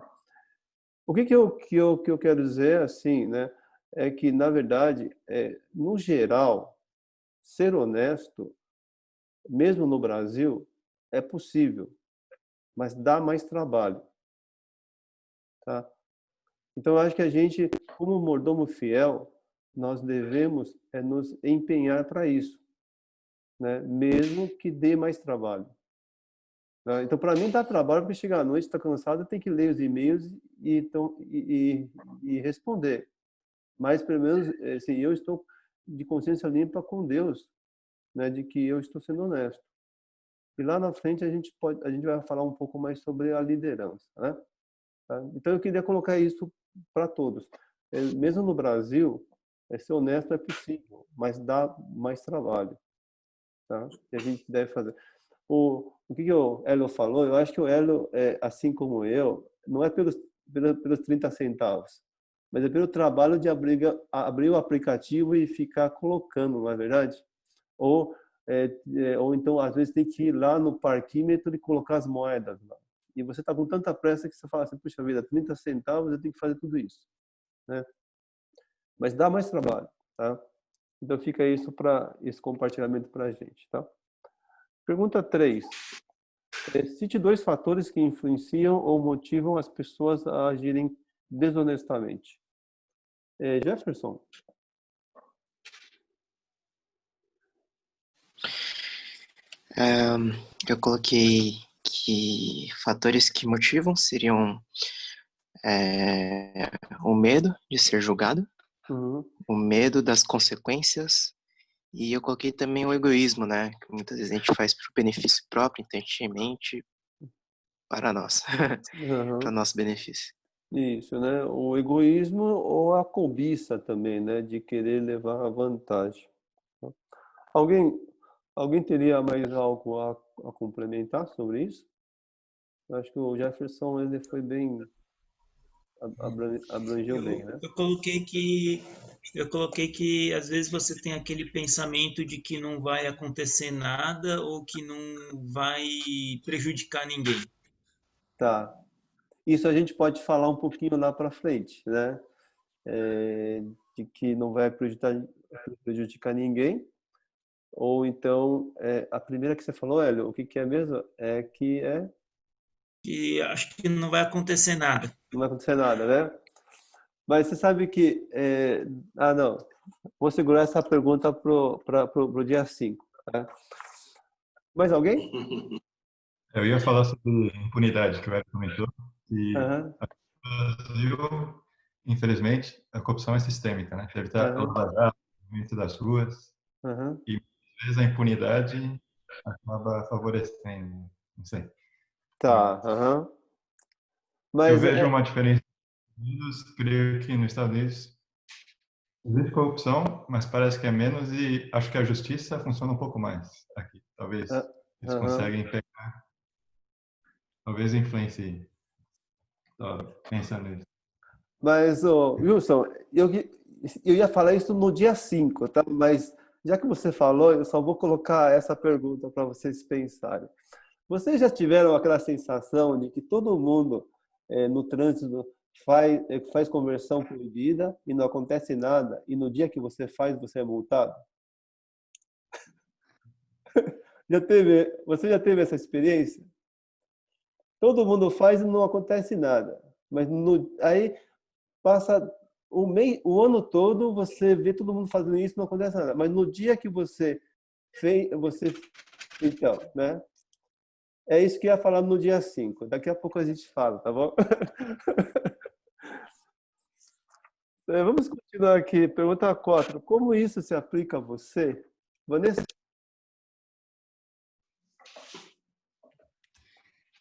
O que eu quero dizer assim, né, é que, na verdade, no geral, ser honesto, mesmo no Brasil, é possível, mas dá mais trabalho. Tá? Então, eu acho que a gente, como mordomo fiel, nós devemos nos empenhar para isso, né? Mesmo que dê mais trabalho. Tá? Então, para mim, dá trabalho, porque chegar à noite, está cansado, tem que ler os e-mails e responder. Mas, pelo menos, assim, eu estou de consciência limpa com Deus, né? De que eu estou sendo honesto. E lá na frente a gente vai falar um pouco mais sobre a liderança, né? Tá? Então, eu queria colocar isso para todos. Mesmo no Brasil, ser honesto é possível, mas dá mais trabalho, tá? E a gente deve fazer. O que o Hélio falou, eu acho que o Hélio, assim como eu, não é pelos 30 centavos, mas é pelo trabalho de abrir o aplicativo e ficar colocando, não é verdade? Ou então, às vezes, tem que ir lá no parquímetro e colocar as moedas lá. E você está com tanta pressa que você fala assim, puxa vida, 30 centavos eu tenho que fazer tudo isso. Né? Mas dá mais trabalho. Tá? Então fica isso para esse compartilhamento para a gente. Tá? Pergunta 3. Cite 2 fatores que influenciam ou motivam as pessoas a agirem desonestamente. Jefferson? Eu coloquei que fatores que motivam seriam o medo de ser julgado, o medo das consequências, e eu coloquei também o egoísmo, né? Que muitas vezes a gente faz para o benefício próprio, intencionalmente, para nós, para nosso benefício. Isso, né? O egoísmo ou a cobiça também, né? De querer levar a vantagem. Alguém teria mais algo a complementar sobre isso? Eu acho que o Jefferson ele foi bem, abrangeu bem, né? Eu coloquei que às vezes você tem aquele pensamento de que não vai acontecer nada ou que não vai prejudicar ninguém. Tá. isso a gente pode falar um pouquinho lá para frente, né? De que não vai prejudicar ninguém. Ou então, a primeira que você falou, Hélio, o que é mesmo? Que acho que não vai acontecer nada. Não vai acontecer nada, né? Mas você sabe que... não. Vou segurar essa pergunta pro dia 5. Tá? Mais alguém? Eu ia falar sobre impunidade, que o Hélio comentou. E no Brasil, infelizmente, a corrupção é sistêmica, né? Deve estar dentro das ruas. E às vezes a impunidade acaba favorecendo, não sei. Tá. Mas, eu vejo uma diferença nos Estados Unidos, creio que nos Estados Unidos existe corrupção, mas parece que é menos, e acho que a justiça funciona um pouco mais aqui. Talvez eles conseguem pegar, talvez influencie. Estou pensando nisso. Mas, Wilson, eu ia falar isso no dia 5, tá? Mas já que você falou, eu só vou colocar essa pergunta para vocês pensarem. Vocês já tiveram aquela sensação de que todo mundo no trânsito faz conversão proibida e não acontece nada, e no dia que você faz, você é multado? Você já teve essa experiência? Todo mundo faz e não acontece nada. Mas aí passa o ano todo, você vê todo mundo fazendo isso e não acontece nada. Mas no dia que você fez, então, né? É isso que eu ia falar no dia 5. Daqui a pouco a gente fala, tá bom? Vamos continuar aqui. Pergunta 4. Como isso se aplica a você? Vanessa?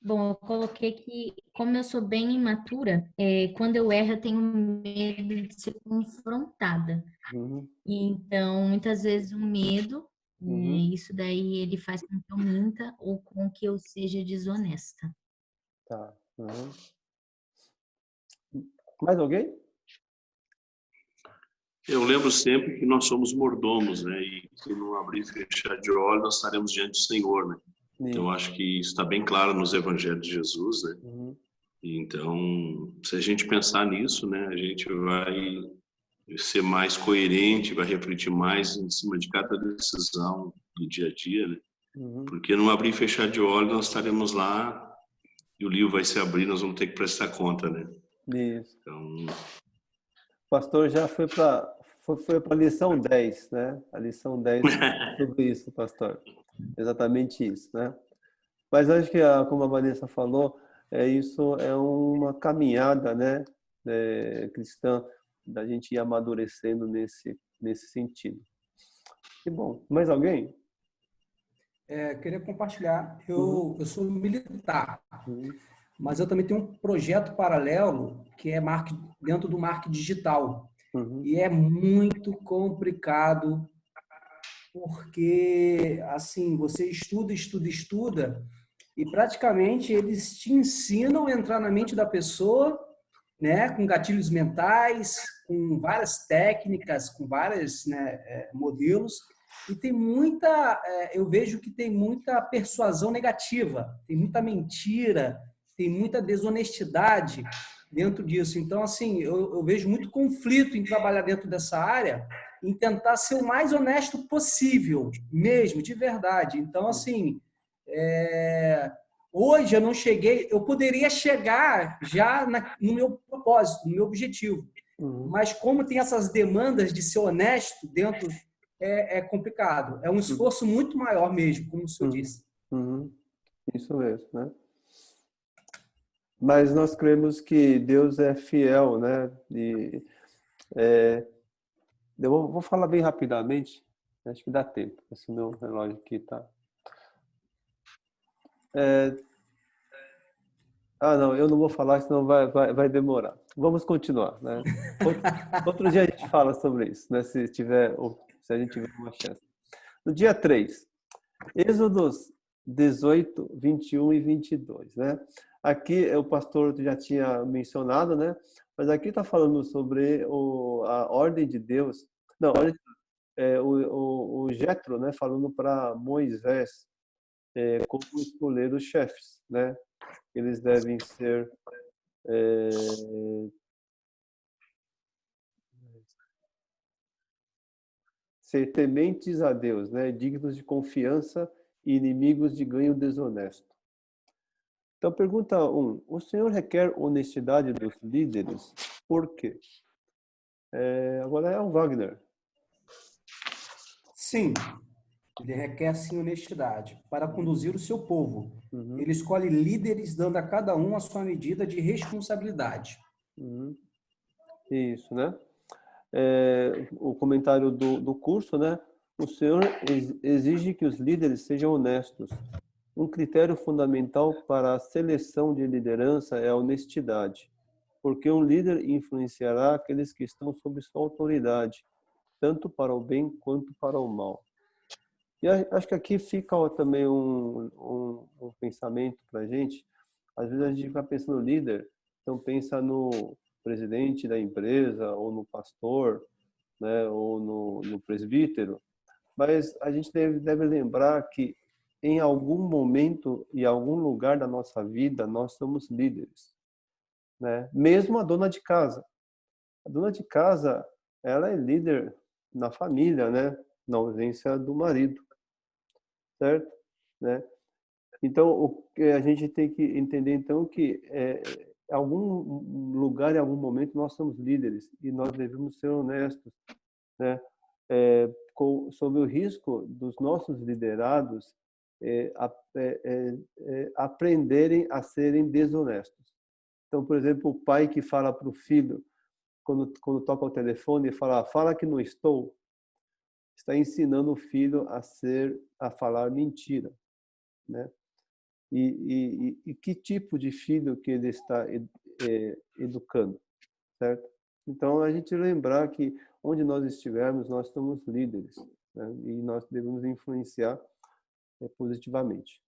Bom, eu coloquei que, como eu sou bem imatura, quando eu erro, eu tenho medo de ser confrontada. Então, muitas vezes o medo, isso daí ele faz com que eu minta ou com que eu seja desonesta. Tá. Mais alguém? Eu lembro sempre que nós somos mordomos, né? E se não abrir e fechar de olho, nós estaremos diante do Senhor, né? Então, acho que isso está bem claro nos evangelhos de Jesus, né? Então, se a gente pensar nisso, né, a gente vai ser mais coerente, vai refletir mais em cima de cada decisão do dia a dia, né? Porque não abrir e fechar de olho, nós estaremos lá e o livro vai se abrir, nós vamos ter que prestar conta, né? Isso. Então... O pastor já foi para a lição 10, né? A lição 10 sobre isso, pastor. Exatamente isso, né? Mas acho que, como a Vanessa falou, isso é uma caminhada, né, cristã, da gente ir amadurecendo nesse sentido. Que bom. Mais alguém? Queria compartilhar. Eu sou militar, mas eu também tenho um projeto paralelo que é dentro do marketing digital. E é muito complicado porque, assim, você estuda, e praticamente eles te ensinam a entrar na mente da pessoa, né, com gatilhos mentais, com várias técnicas, com vários, né, modelos, e tem eu vejo que tem muita persuasão negativa, tem muita mentira, tem muita desonestidade dentro disso. Então, assim, eu vejo muito conflito em trabalhar dentro dessa área, em tentar ser o mais honesto possível, mesmo, de verdade. Então, assim, hoje eu poderia chegar já no meu propósito, no meu objetivo. Mas como tem essas demandas de ser honesto dentro, é complicado. É um esforço muito maior mesmo, como o senhor disse. Isso mesmo, né? Mas nós cremos que Deus é fiel, né? Eu vou falar bem rapidamente, acho que dá tempo, esse meu relógio aqui está... não, eu não vou falar, senão vai demorar. Vamos continuar, né? Outro dia a gente fala sobre isso, né? Se a gente tiver uma chance. No dia 3, Êxodos 18, 21 e 22, né? Aqui o pastor já tinha mencionado, né? Mas aqui está falando sobre a ordem de Deus. Não, o Jétro, né? Falando para Moisés como escolher os chefes, né? Eles devem ser Ser tementes a Deus, né? Dignos de confiança e inimigos de ganho desonesto. Então, pergunta 1. O Senhor requer honestidade dos líderes? Por quê? Agora é o Wagner. Sim, ele requer sim honestidade para conduzir o seu povo. Ele escolhe líderes dando a cada um a sua medida de responsabilidade. Isso, né? O comentário do curso, né? O Senhor exige que os líderes sejam honestos. Um critério fundamental para a seleção de liderança é a honestidade, porque um líder influenciará aqueles que estão sob sua autoridade, tanto para o bem quanto para o mal. E acho que aqui fica também um pensamento para a gente. Às vezes a gente fica pensando no líder, então pensa no presidente da empresa, ou no pastor, né, ou no presbítero, mas a gente deve lembrar que em algum momento e algum lugar da nossa vida nós somos líderes, né? Mesmo a dona de casa. A dona de casa, ela é líder na família, né? Na ausência do marido, certo? Né? Então, o que a gente tem que entender então que em algum lugar, em algum momento, nós somos líderes e nós devemos ser honestos, né? Sob o risco dos nossos liderados aprenderem a serem desonestos. Então, por exemplo, o pai que fala para o filho, quando toca o telefone, fala que não estou, está ensinando o filho a falar mentira, né? E que tipo de filho que ele está educando, certo? Então, a gente lembrar que onde nós estivermos, nós somos líderes, né? E nós devemos influenciar positivamente.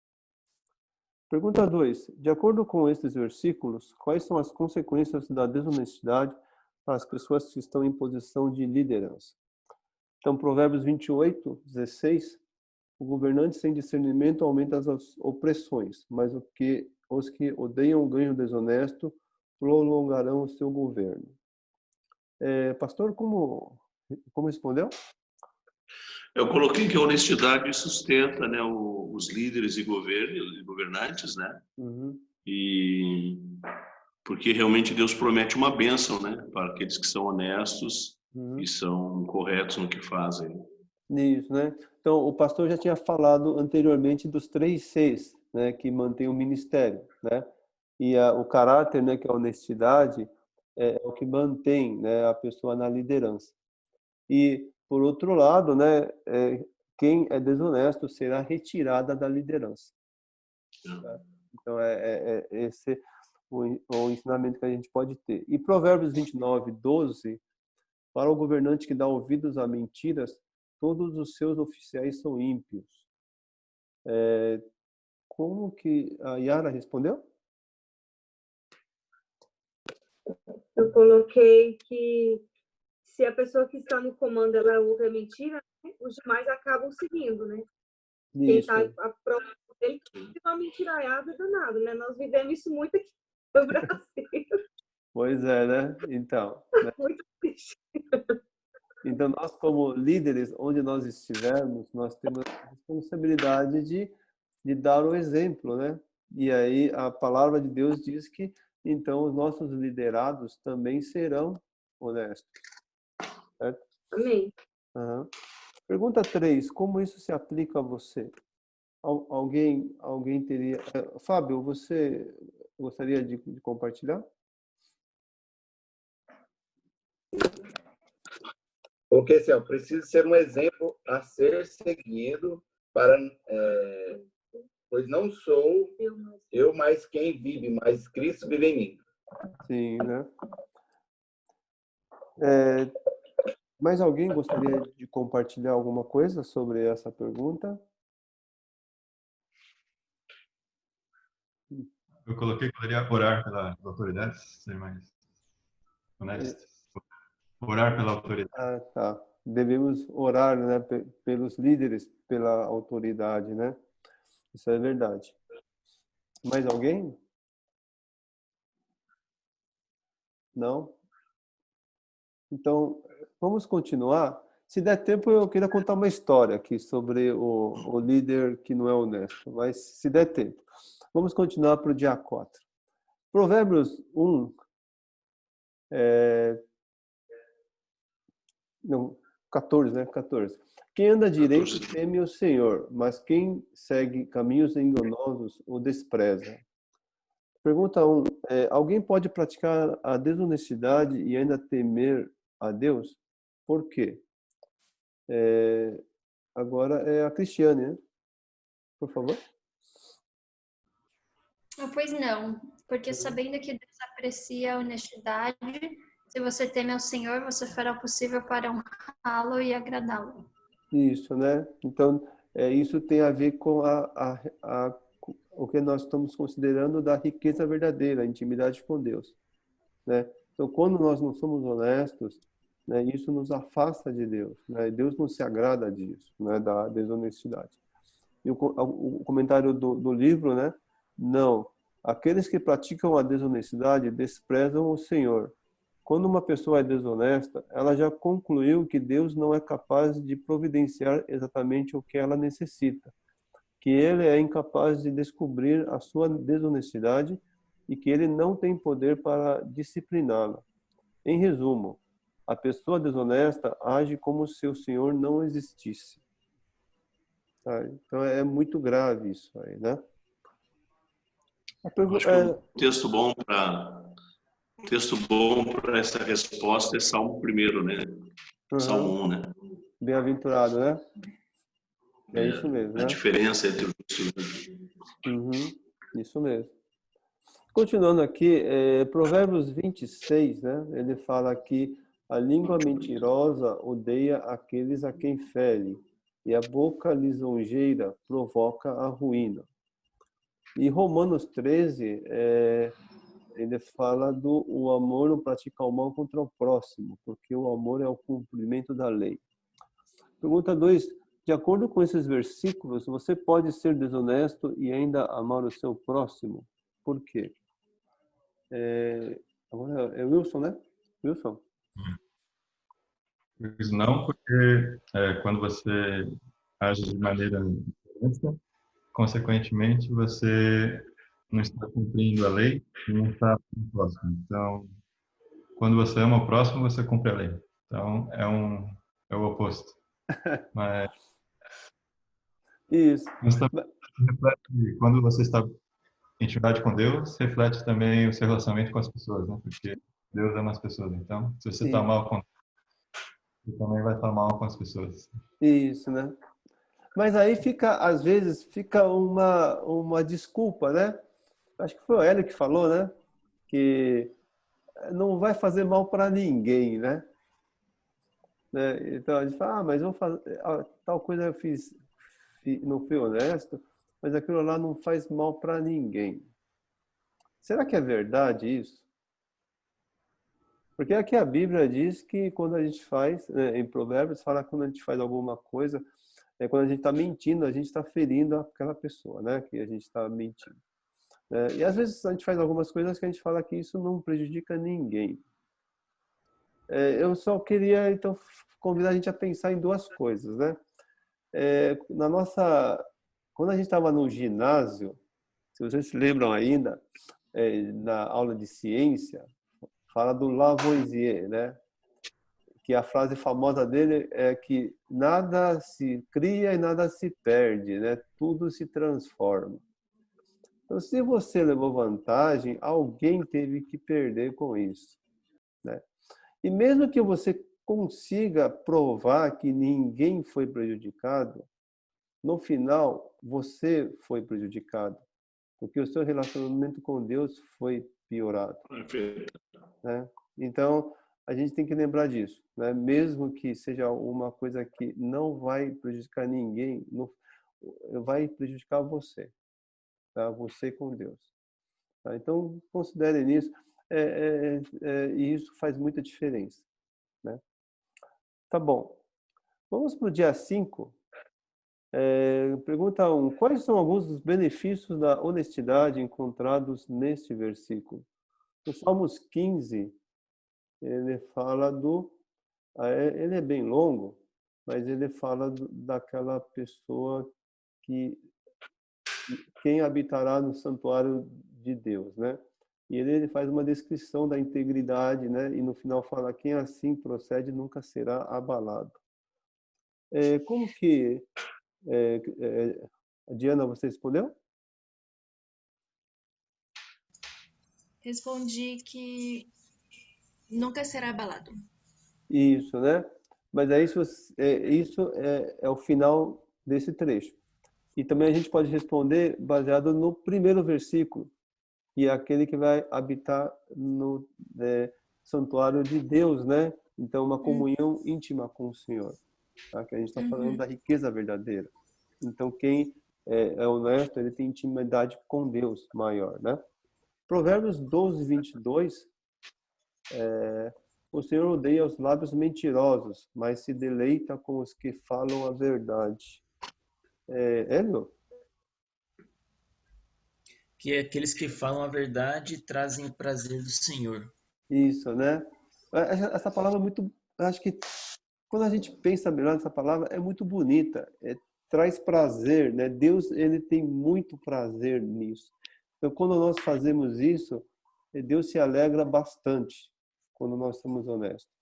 Pergunta 2. De acordo com estes versículos, quais são as consequências da desonestidade para as pessoas que estão em posição de liderança? Então, Provérbios 28, 16, o governante sem discernimento aumenta as opressões, mas os que odeiam o ganho desonesto prolongarão o seu governo. Pastor, como respondeu? Eu coloquei que a honestidade sustenta, né, os líderes e governantes, né? E porque realmente Deus promete uma bênção, né, para aqueles que são honestos e são corretos no que fazem. Isso, né? Então, o pastor já tinha falado anteriormente dos 3 Cs, né, que mantém o ministério, né? E o caráter, né, que é a honestidade, é o que mantém, né, a pessoa na liderança. E, por outro lado, né, quem é desonesto será retirada da liderança. Tá? Então, esse o ensinamento que a gente pode ter. E Provérbios 29, 12, para o governante que dá ouvidos a mentiras, todos os seus oficiais são ímpios. Como que a Yara respondeu? Eu coloquei que se a pessoa que está no comando ela ouve a mentira, né, os demais acabam seguindo, né? Quem está à prova dele é uma mentiraiada danada, né? Nós vivemos isso muito aqui no Brasil. Pois é, né? Então, né? Muito triste. Então, nós como líderes, onde nós estivermos, nós temos a responsabilidade de dar o exemplo, né? E aí a palavra de Deus diz que, então, os nossos liderados também serão honestos. Certo? Amém. Uhum. Pergunta 3. Como isso se aplica a você? Alguém teria... Fábio, você gostaria de compartilhar? Porque assim, eu preciso ser um exemplo a ser seguido para... pois não sou eu, mas quem vive, mas Cristo vive em mim. Sim, né? Mais alguém gostaria de compartilhar alguma coisa sobre essa pergunta? Eu coloquei que poderia orar pela autoridade, ser mais honesto. Orar pela autoridade. Ah, tá. Devemos orar, né, pelos líderes, pela autoridade, né? Isso é verdade. Mais alguém? Não? Então, vamos continuar. Se der tempo, eu queria contar uma história aqui sobre o líder que não é honesto, mas se der tempo. Vamos continuar para o dia 4. Provérbios 1, não, 14, né? 14. Quem anda direito teme o Senhor, mas quem segue caminhos enganosos o despreza. Pergunta 1. Alguém pode praticar a desonestidade e ainda temer a Deus? Por quê? Agora é a Cristiane, né? Por favor. Pois não, porque sabendo que Deus aprecia a honestidade, se você teme ao Senhor, você fará o possível para honrá-lo e agradá-lo. Isso, né? Então, isso tem a ver com o que nós estamos considerando da riqueza verdadeira, a intimidade com Deus, né? Então, quando nós não somos honestos, né, isso nos afasta de Deus, né? Deus não se agrada disso, né, da desonestidade. E o comentário do livro, né? Não, aqueles que praticam a desonestidade desprezam o Senhor. Quando uma pessoa é desonesta, ela já concluiu que Deus não é capaz de providenciar exatamente o que ela necessita, que ele é incapaz de descobrir a sua desonestidade e que ele não tem poder para discipliná-la. Em resumo, a pessoa desonesta age como se o Senhor não existisse. Então é muito grave isso aí, né? Acho que um texto bom para essa resposta é Salmo 1, né? Salmo 1, né? Bem-aventurado, né? É isso mesmo, né? A diferença entre os isso mesmo. Continuando aqui, Provérbios 26, né? Ele fala que a língua mentirosa odeia aqueles a quem fere, e a boca lisonjeira provoca a ruína. E Romanos 13, ele fala o amor não pratica o mal contra o próximo, porque o amor é o cumprimento da lei. Pergunta 2. De acordo com esses versículos, você pode ser desonesto e ainda amar o seu próximo? Por quê? Agora é Wilson, né? Wilson? Não, porque quando você age de maneira injusta, consequentemente, você não está cumprindo a lei e não está no próximo. Então, quando você ama o próximo, você cumpre a lei. Então, é o oposto. Mas isso. Quando você está em intimidade com Deus, reflete também o seu relacionamento com as pessoas, né? Porque Deus ama as pessoas. Então, se você está mal com Deus, você também vai estar mal com as pessoas. Isso, né? Mas aí às vezes fica uma desculpa, né? Acho que foi o Hélio que falou, né? Que não vai fazer mal para ninguém, né? Então a gente fala, mas eu vou fazer tal coisa eu fiz, não fui honesto, mas aquilo lá não faz mal para ninguém. Será que é verdade isso? Porque aqui a Bíblia diz que quando a gente faz, em Provérbios fala que quando a gente faz alguma coisa, quando a gente está mentindo, a gente está ferindo aquela pessoa, né? Que a gente está mentindo. E às vezes a gente faz algumas coisas que a gente fala que isso não prejudica ninguém. Eu só queria, então, convidar a gente a pensar em duas coisas, né? Quando a gente estava no ginásio, se vocês se lembram ainda, na aula de ciência, fala do Lavoisier, né? Que a frase famosa dele é que nada se cria e nada se perde, né? Tudo se transforma. Então, se você levou vantagem, alguém teve que perder com isso, né? E mesmo que você consiga provar que ninguém foi prejudicado, no final você foi prejudicado, porque o seu relacionamento com Deus foi piorado, né? Então, a gente tem que lembrar disso, né? Mesmo que seja uma coisa que não vai prejudicar ninguém, vai prejudicar você, tá? Você com Deus. Tá? Então, considere nisso, e isso faz muita diferença, né? Tá bom. Vamos para o dia 5. Pergunta 1. Quais são alguns dos benefícios da honestidade encontrados neste versículo? No Salmos 15, ele fala ele é bem longo, mas ele fala daquela pessoa quem habitará no santuário de Deus, né? E ele faz uma descrição da integridade, né? E no final fala, quem assim procede nunca será abalado. Como que... Diana, você respondeu? Respondi que nunca será abalado. Isso, né? Mas isso é o final desse trecho. E também a gente pode responder baseado no primeiro versículo, que é aquele que vai habitar no santuário de Deus, né? Então, uma comunhão íntima com o Senhor. Tá? Que a gente está falando da riqueza verdadeira. Então, quem é honesto, ele tem intimidade com Deus maior, né? Provérbios 12, 22, o Senhor odeia os lábios mentirosos, mas se deleita com os que falam a verdade. Hélio? Que aqueles que falam a verdade trazem o prazer do Senhor. Isso, né? Essa palavra é muito... Acho que quando a gente pensa melhor nessa palavra, é muito bonita. Traz prazer, né? Deus, ele tem muito prazer nisso. Então, quando nós fazemos isso, Deus se alegra bastante quando nós somos honestos,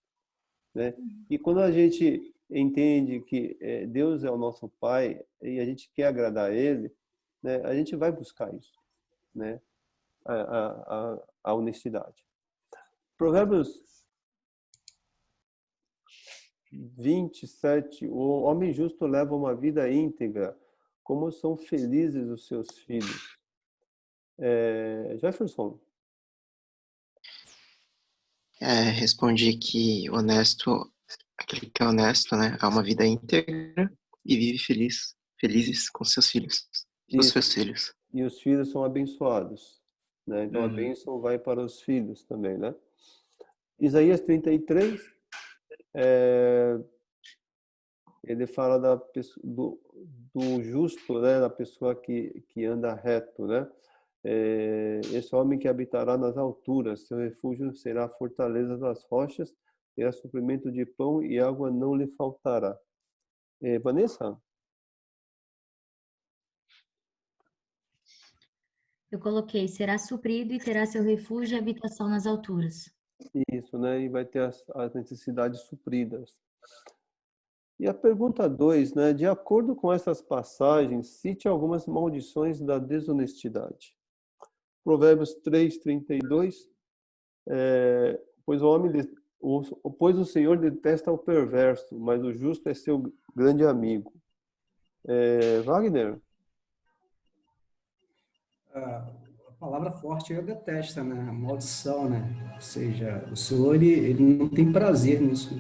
né? E quando a gente entende que Deus é o nosso Pai e a gente quer agradar Ele, né? A gente vai buscar isso, né? A honestidade. Provérbios 27, o homem justo leva uma vida íntegra, como são felizes os seus filhos. Jefferson? Respondi que aquele que é honesto, né, há uma vida íntegra e vive felizes com seus filhos, com seus filhos. E os filhos são abençoados, né? Então a bênção vai para os filhos também, né? Isaías 33, ele fala do justo, né? Da pessoa que anda reto, né? Esse homem que habitará nas alturas, seu refúgio será a fortaleza das rochas, terá suprimento de pão e água não lhe faltará. Vanessa? Eu coloquei, será suprido e terá seu refúgio e habitação nas alturas. Isso, né? E vai ter as necessidades supridas. E a pergunta 2, né? De acordo com essas passagens, cite algumas maldições da desonestidade. Provérbios 3, 32, pois o Senhor detesta o perverso, mas o justo é seu grande amigo. Wagner? A palavra forte eu detesto, né? A maldição, né? Ou seja, o Senhor, ele não tem prazer nisso.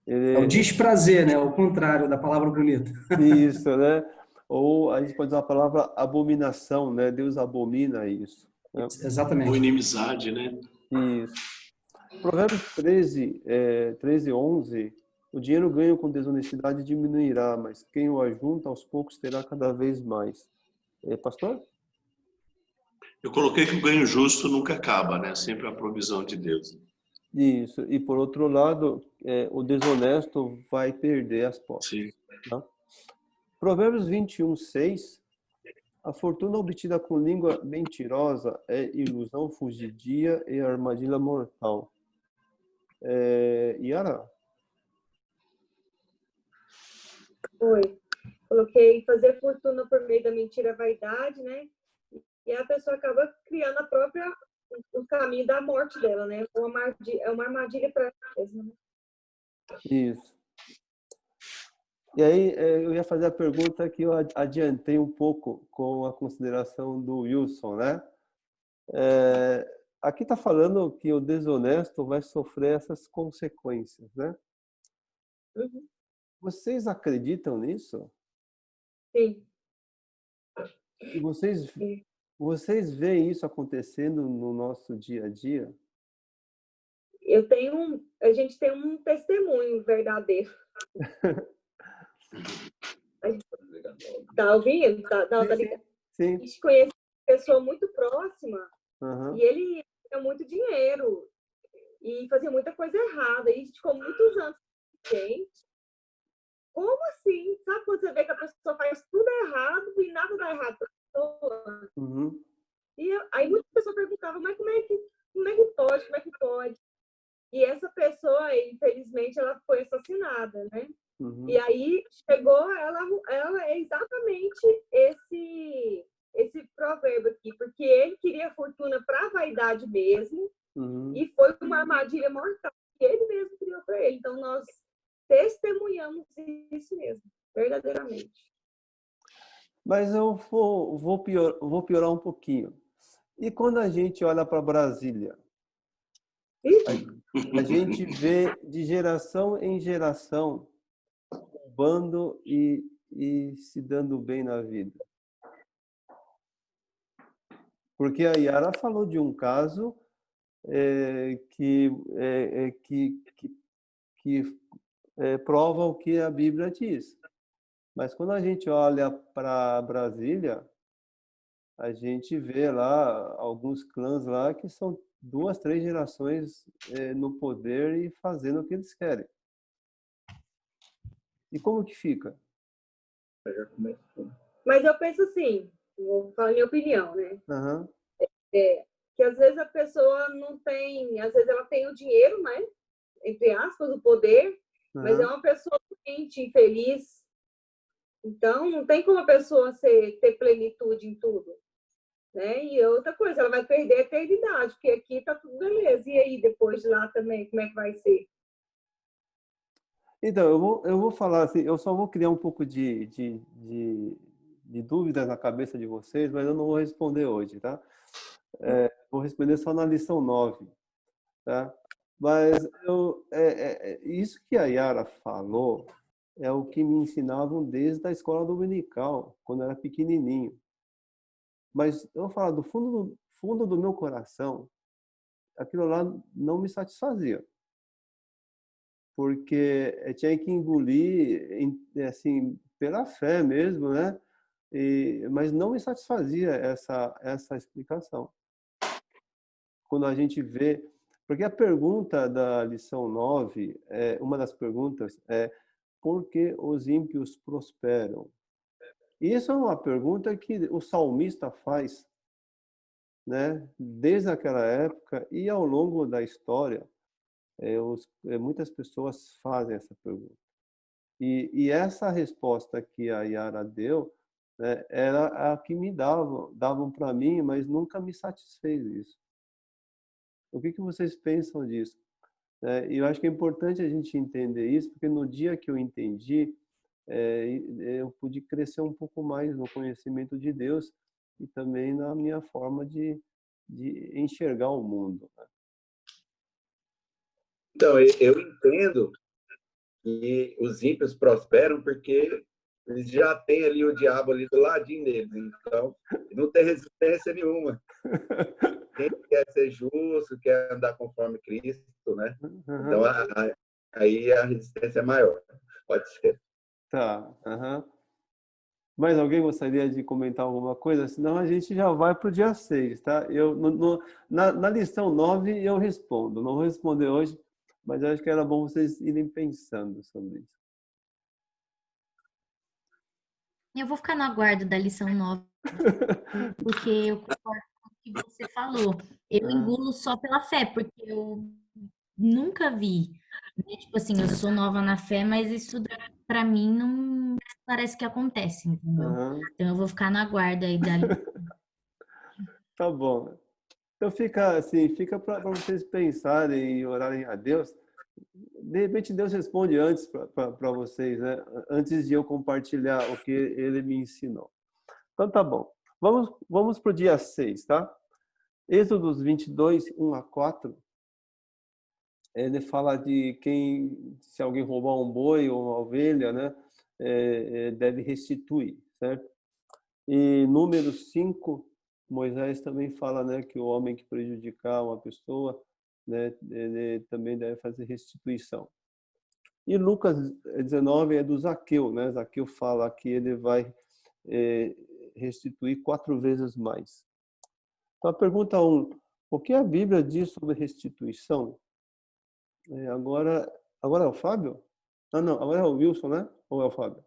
É o desprazer, né? O contrário da palavra bonita. Isso, né? Ou a gente pode usar a palavra abominação, né? Deus abomina isso. Né? Exatamente. Ou inimizade, né? Isso. Provérbios 13, 11, o dinheiro ganho com desonestidade diminuirá, mas quem o ajunta aos poucos terá cada vez mais. Pastor? Eu coloquei que o ganho justo nunca acaba, né? Sempre a provisão de Deus. Isso. E por outro lado, o desonesto vai perder as posses. Tá? Provérbios 21, 6. A fortuna obtida com língua mentirosa é ilusão fugidia e armadilha mortal. Yara? Oi. Coloquei fazer fortuna por meio da mentira vaidade, né? E a pessoa acaba criando o caminho da morte dela, né? É uma armadilha para ela mesma. Isso. E aí eu ia fazer a pergunta que eu adiantei um pouco com a consideração do Wilson, né? Aqui está falando que o desonesto vai sofrer essas consequências, né? Uhum. Vocês acreditam nisso? Sim. E vocês veem isso acontecendo no nosso dia a dia? A gente tem um testemunho verdadeiro. Tá ouvindo? Tá ligado? Sim. A gente conhece uma pessoa muito próxima, Uhum. e ele tinha muito dinheiro. e fazia muita coisa errada. E a gente ficou muitos anos, gente, como assim? Sabe quando você vê que a pessoa faz tudo errado e nada dá errado para a pessoa? Uhum. E aí muita pessoa perguntava, mas como é que pode? Como é que pode? E essa pessoa, infelizmente, ela foi assassinada, né? Uhum. E aí chegou, ela é exatamente esse provérbio aqui, porque ele queria fortuna para a vaidade mesmo, e foi uma armadilha mortal que ele mesmo criou para ele. Então, nós testemunhamos isso mesmo, verdadeiramente. Mas eu vou piorar um pouquinho. E quando a gente olha para Brasília, a gente vê de geração em geração roubando e se dando bem na vida. Porque a Yara falou de um caso que prova o que a Bíblia diz. Mas quando a gente olha para Brasília, a gente vê lá alguns clãs lá que são 2, 3 gerações no poder e fazendo o que eles querem. E como que fica? Mas eu penso assim, vou falar minha opinião, né? Uhum. Que às vezes a pessoa não tem, às vezes ela tem o dinheiro, né? Entre aspas, o poder, mas é uma pessoa doente, infeliz. Então, não tem como a pessoa ter plenitude em tudo. Né? E outra coisa, ela vai perder a eternidade, porque aqui tá tudo beleza. E aí, depois de lá também, como é que vai ser? Então, eu vou falar assim, eu só vou criar um pouco de dúvidas na cabeça de vocês, mas eu não vou responder hoje, tá? Vou responder só na lição 9, tá? Mas isso que a Yara falou é o que me ensinavam desde a escola dominical, quando eu era pequenininho. Mas eu vou falar do fundo do meu coração, aquilo lá não me satisfazia. Porque tinha que engolir, assim, pela fé mesmo, né? Mas não me satisfazia essa explicação. Quando a gente vê... Porque a pergunta da lição 9, uma das perguntas é: por que os ímpios prosperam? E isso é uma pergunta que o salmista faz, né? Desde aquela época e ao longo da história. Muitas pessoas fazem essa pergunta. E essa resposta que a Yara deu, né, era a que me davam para mim, mas nunca me satisfez isso. O que vocês pensam disso? Eu acho que é importante a gente entender isso, porque no dia que eu entendi, eu pude crescer um pouco mais no conhecimento de Deus e também na minha forma de enxergar o mundo. Então, eu entendo que os ímpios prosperam porque eles já têm ali o diabo ali do ladinho deles, então não tem resistência nenhuma. Quem quer ser justo, quer andar conforme Cristo, né? Então, aí a resistência é maior. Pode ser. Tá. Mais alguém gostaria de comentar alguma coisa? Senão a gente já vai para o dia 6, tá? Na lição 9 eu respondo. Não vou responder hoje, mas acho que era bom vocês irem pensando sobre isso. Eu vou ficar no aguardo da lição 9, porque eu concordo com o que você falou. Eu engulo só pela fé, porque eu nunca vi. Né? Tipo assim, eu sou nova na fé, mas isso para mim não parece que acontece, entendeu? Então eu vou ficar na guarda aí da lição. Tá bom. Então fica para vocês pensarem e orarem a Deus. De repente Deus responde antes para vocês, né? Antes de eu compartilhar o que Ele me ensinou. Então tá bom. Vamos para o dia 6, tá? Êxodo 22, 1 a 4. Ele fala de se alguém roubar um boi ou uma ovelha, né? Deve restituir, certo? E número 5, Moisés também fala, né, que o homem que prejudicar uma pessoa, né, ele também deve fazer restituição. E Lucas 19 é do Zaqueu, né? Zaqueu fala que ele vai restituir 4 vezes mais. Então a pergunta 1, o que a Bíblia diz sobre restituição? Agora é o Fábio? Não, agora é o Wilson, né? Ou é o Fábio?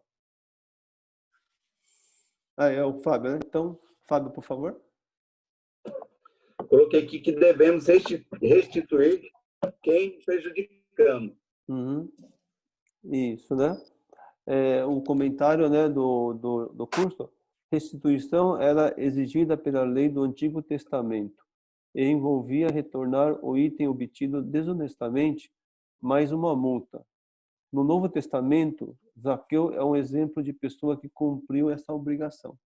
É o Fábio, né? Então, Fábio, por favor. Coloquei aqui que devemos restituir quem prejudicamos. Isso, né? O comentário, né, do curso, restituição era exigida pela lei do Antigo Testamento e envolvia retornar o item obtido desonestamente mais uma multa. No Novo Testamento, Zaqueu é um exemplo de pessoa que cumpriu essa obrigação.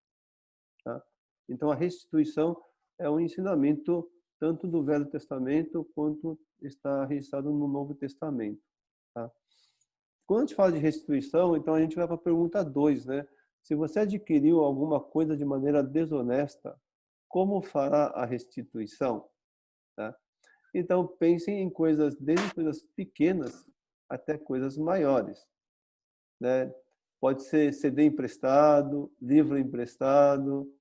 Tá? Então, a restituição é um ensinamento tanto do Velho Testamento quanto está registrado no Novo Testamento. Tá? Quando a gente fala de restituição, então a gente vai para a pergunta 2, né? Se você adquiriu alguma coisa de maneira desonesta, como fará a restituição? Tá? Então, pensem em coisas, desde coisas pequenas até coisas maiores, né? Pode ser CD emprestado, livro emprestado,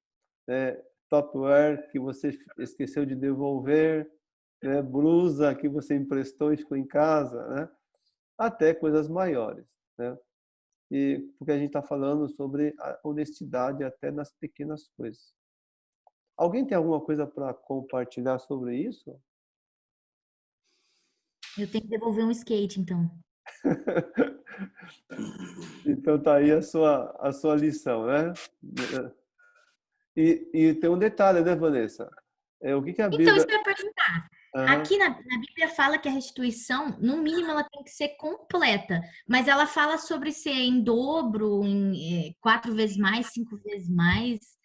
né? Tupperware que você esqueceu de devolver, né? Blusa que você emprestou e ficou em casa, né? Até coisas maiores, né? E porque a gente está falando sobre a honestidade até nas pequenas coisas. Alguém tem alguma coisa para compartilhar sobre isso? Eu tenho que devolver um skate, então. Então tá aí a sua lição, né? E tem um detalhe, né, Vanessa? O que a Bíblia... Então, isso que eu ia perguntar. Aqui na Bíblia fala que a restituição, no mínimo, ela tem que ser completa. Mas ela fala sobre ser em dobro, em 4 vezes mais, 5 vezes mais.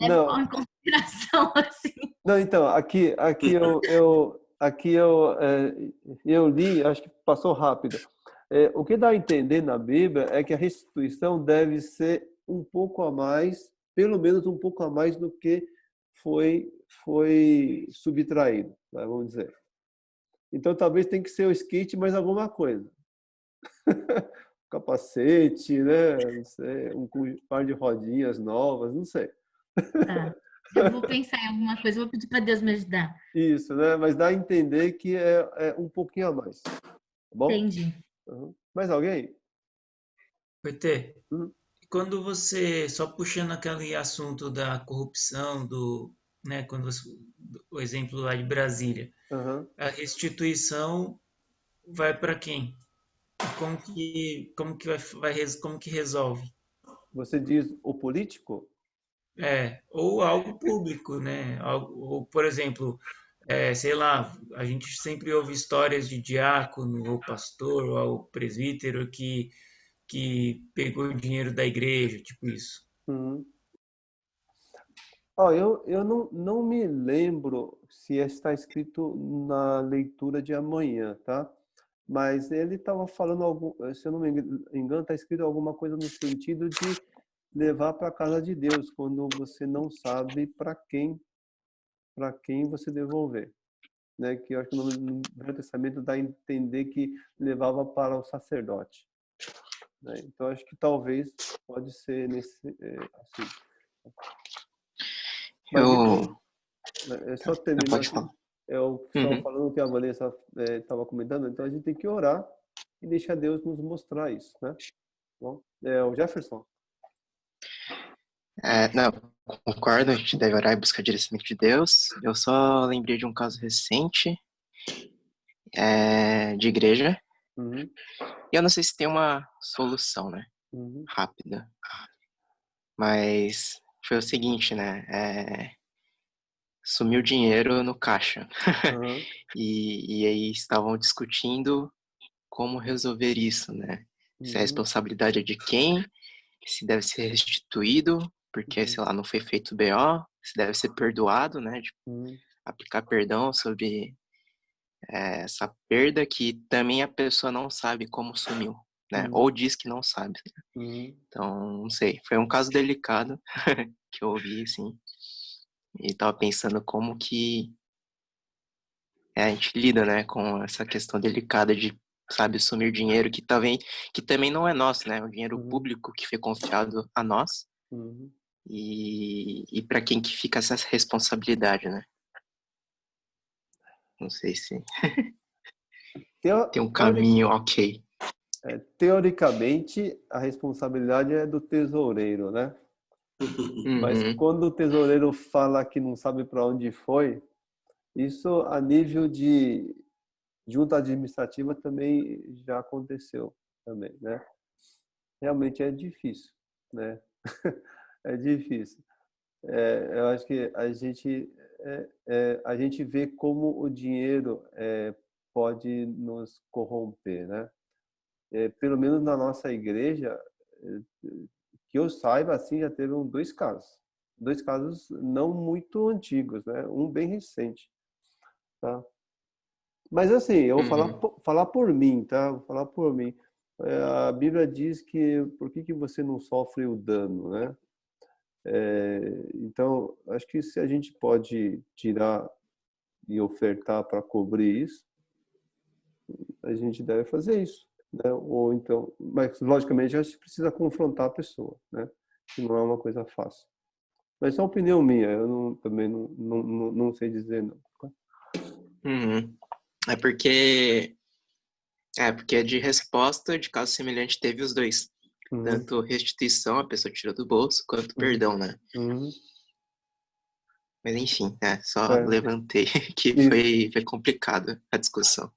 Leva em consideração, assim. Não, então, aqui eu li, acho que passou rápido. O que dá a entender na Bíblia é que a restituição deve ser um pouco a mais, pelo menos um pouco a mais do que foi subtraído, né, vamos dizer. Então, talvez tenha que ser o skate mais alguma coisa. Capacete, né? Não sei, um par de rodinhas novas, não sei. Tá. Eu vou pensar em alguma coisa, vou pedir para Deus me ajudar. Isso, né? Mas dá a entender que é um pouquinho a mais. Tá bom? Entendi. Mais alguém? PT, quando você, só puxando aquele assunto da corrupção, né, quando o exemplo lá de Brasília, a restituição vai para quem? Como que resolve? Você diz o político? Ou algo público, né? Ou, por exemplo, sei lá, a gente sempre ouve histórias de diácono, ou pastor, ou presbítero que pegou o dinheiro da igreja, tipo isso. Eu não me lembro se está escrito na leitura de amanhã, tá? Mas ele estava falando, se eu não me engano, está escrito alguma coisa no sentido de levar para a casa de Deus, quando você não sabe para quem você devolver. Né? Que eu acho que no Velho Testamento dá a entender que levava para o sacerdote. Né? Então, acho que talvez pode ser assim. Mas, só terminar aqui, só falando o que a Vanessa estava comentando, então a gente tem que orar e deixar Deus nos mostrar isso, né? Bom, o Jefferson. Não, concordo, a gente deve orar e buscar direcionamento de Deus. Eu só lembrei de um caso recente de igreja. E eu não sei se tem uma solução, né? Rápida. Mas foi o seguinte, né? Sumiu dinheiro no caixa. E aí estavam discutindo como resolver isso, né? Se a responsabilidade é de quem, se deve ser restituído, porque, sei lá, não foi feito BO, se deve ser perdoado, né? Aplicar perdão sobre essa perda que também a pessoa não sabe como sumiu, né? Ou diz que não sabe. Então, não sei. Foi um caso delicado que eu ouvi, assim. E tava pensando como que a gente lida, né, com essa questão delicada de, sabe, sumir dinheiro que também não é nosso, né? É um dinheiro público que foi confiado a nós. E para quem que fica essa responsabilidade, né? Não sei se... Tem um caminho ok. Teoricamente, a responsabilidade é do tesoureiro, né? Mas quando o tesoureiro fala que não sabe para onde foi, isso a nível de junta administrativa também já aconteceu também, né? Realmente é difícil, né? É difícil. Eu acho que a gente vê como o dinheiro pode nos corromper, né? Pelo menos na nossa igreja, que eu saiba, assim, já teve dois casos não muito antigos, né? Um bem recente, tá? Mas assim, eu vou falar por mim, tá? Vou falar por mim. A Bíblia diz que por que você não sofre o dano, né? Então, acho que se a gente pode tirar e ofertar para cobrir isso, a gente deve fazer isso, né? Ou então, mas logicamente a gente precisa confrontar a pessoa, né? Que não é uma coisa fácil. Mas é uma opinião minha, eu também não sei dizer não. É porque de resposta de caso semelhante teve os dois. Tanto restituição, a pessoa tirou do bolso, quanto perdão, né? Mas enfim, só levantei que foi complicado a discussão.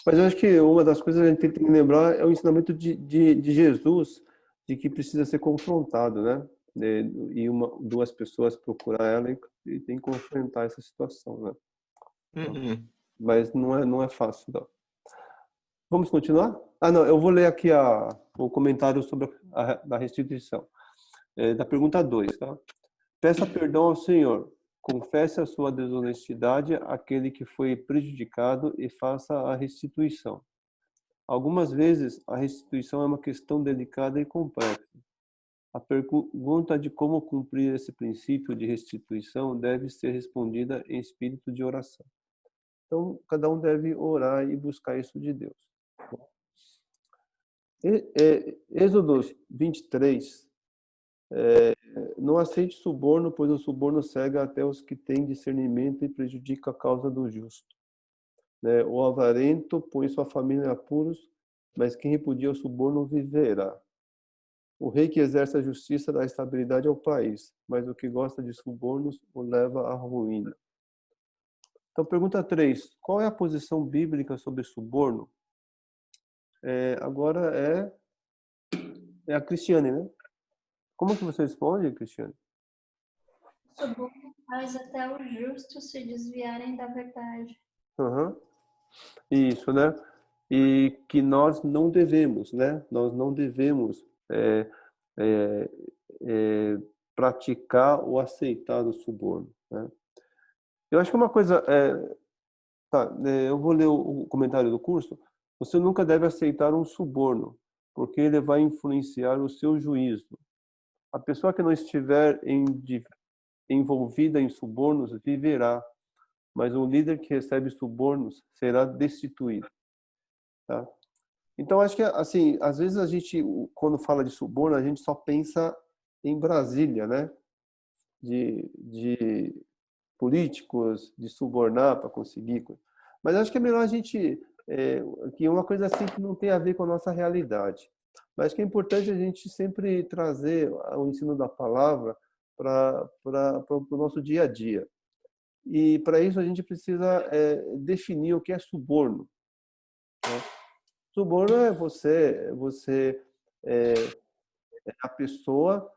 Mas eu acho que uma das coisas que a gente tem que lembrar é o ensinamento de Jesus, de que precisa ser confrontado, né? E duas pessoas procurar ela e tem que confrontar essa situação, né? Mas não é fácil, não. Vamos continuar? Não, eu vou ler aqui o comentário sobre a restituição. Da pergunta 2, tá? Peça perdão ao Senhor. Confesse a sua desonestidade àquele que foi prejudicado e faça a restituição. Algumas vezes, a restituição é uma questão delicada e complexa. A pergunta de como cumprir esse princípio de restituição deve ser respondida em espírito de oração. Então, cada um deve orar e buscar isso de Deus. Êxodo 23. Não aceite suborno, pois o suborno cega até os que têm discernimento e prejudica a causa do justo. O avarento põe sua família em apuros, mas quem repudia o suborno viverá. O rei que exerce a justiça dá estabilidade ao país, mas o que gosta de subornos o leva à ruína. Então, pergunta 3. Qual é a posição bíblica sobre suborno? Agora é a Cristiane, né? Como que você responde, Cristiane? Suborno faz até os justos se desviarem da verdade. Isso, né? E que nós não devemos, né? Nós não devemos praticar ou aceitar o suborno, né? Eu acho que uma coisa... eu vou ler o comentário do curso. Você nunca deve aceitar um suborno, porque ele vai influenciar o seu juízo. A pessoa que não estiver envolvida em subornos viverá, mas o líder que recebe subornos será destituído. Tá? Então, acho que, assim, às vezes a gente, quando fala de suborno, a gente só pensa em Brasília, né? De políticos, de subornar para conseguir. Mas acho que é melhor a gente... que é uma coisa assim que não tem a ver com a nossa realidade. Mas que é importante a gente sempre trazer o ensino da palavra para o nosso dia a dia. E para isso a gente precisa definir o que é suborno. Né? Suborno é a pessoa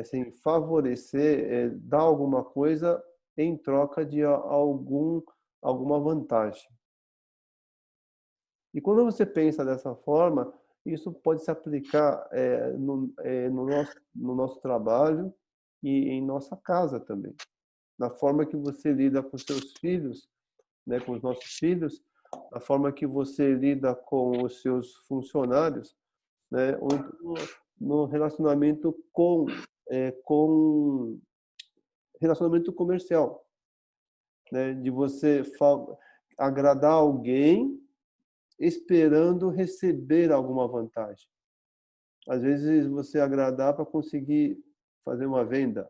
assim, favorecer, dar alguma coisa em troca de alguma vantagem. E quando você pensa dessa forma, isso pode se aplicar no nosso trabalho e em nossa casa também. Na forma que você lida com seus filhos, né, com os nossos filhos, na forma que você lida com os seus funcionários, né, ou no relacionamento com relacionamento comercial, né, de você agradar alguém esperando receber alguma vantagem. Às vezes você agradar para conseguir fazer uma venda,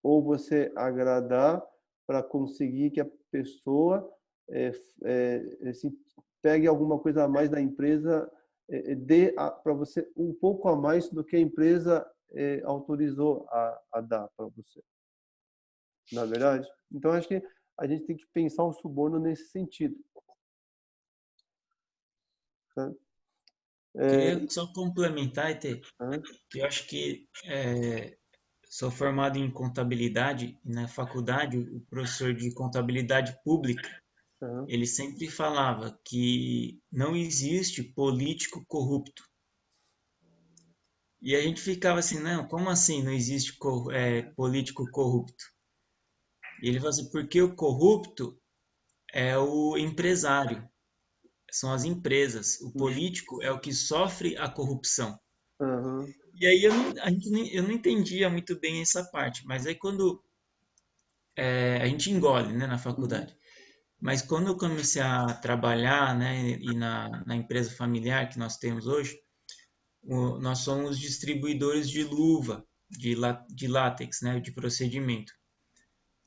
ou você agradar para conseguir que a pessoa assim, pegue alguma coisa a mais da empresa, dê para você um pouco a mais do que a empresa autorizou a dar para você. Na verdade? Então, acho que a gente tem que pensar o suborno nesse sentido. Tá? Queria só complementar, Ite, que eu acho que sou formado em contabilidade. Na faculdade, o professor de contabilidade pública, ele sempre falava que não existe político corrupto. E a gente ficava assim, não, como assim não existe político corrupto? E ele falou assim, porque o corrupto é o empresário, são as empresas. O político é o que sofre a corrupção. E aí eu não entendia muito bem essa parte, mas aí quando a gente engole, né, na faculdade. Mas quando eu comecei a trabalhar, né, e na empresa familiar que nós temos hoje, nós somos distribuidores de luva, de látex, né, de procedimento.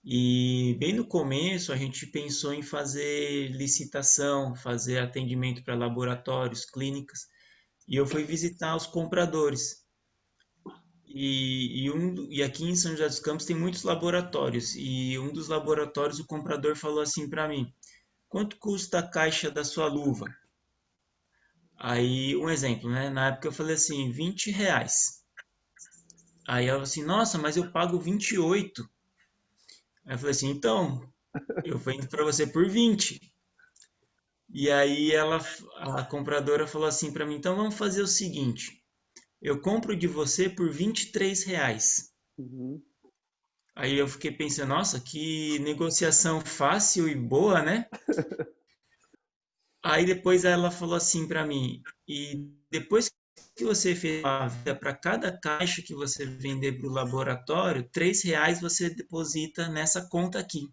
E bem no começo a gente pensou em fazer licitação, fazer atendimento para laboratórios, clínicas, e eu fui visitar os compradores. E aqui em São José dos Campos tem muitos laboratórios, e um dos laboratórios o comprador falou assim para mim: quanto custa a caixa da sua luva? Aí, um exemplo, né? Na época eu falei assim, R$20. Aí ela falou assim, nossa, mas eu pago 28. Aí eu falei assim, então, eu vendo para você por 20. E aí a compradora falou assim para mim, então vamos fazer o seguinte, eu compro de você por R$23. Aí eu fiquei pensando, nossa, que negociação fácil e boa, né? Aí depois ela falou assim para mim, e depois que você fez a venda para cada caixa que você vender para o laboratório, R$3 você deposita nessa conta aqui.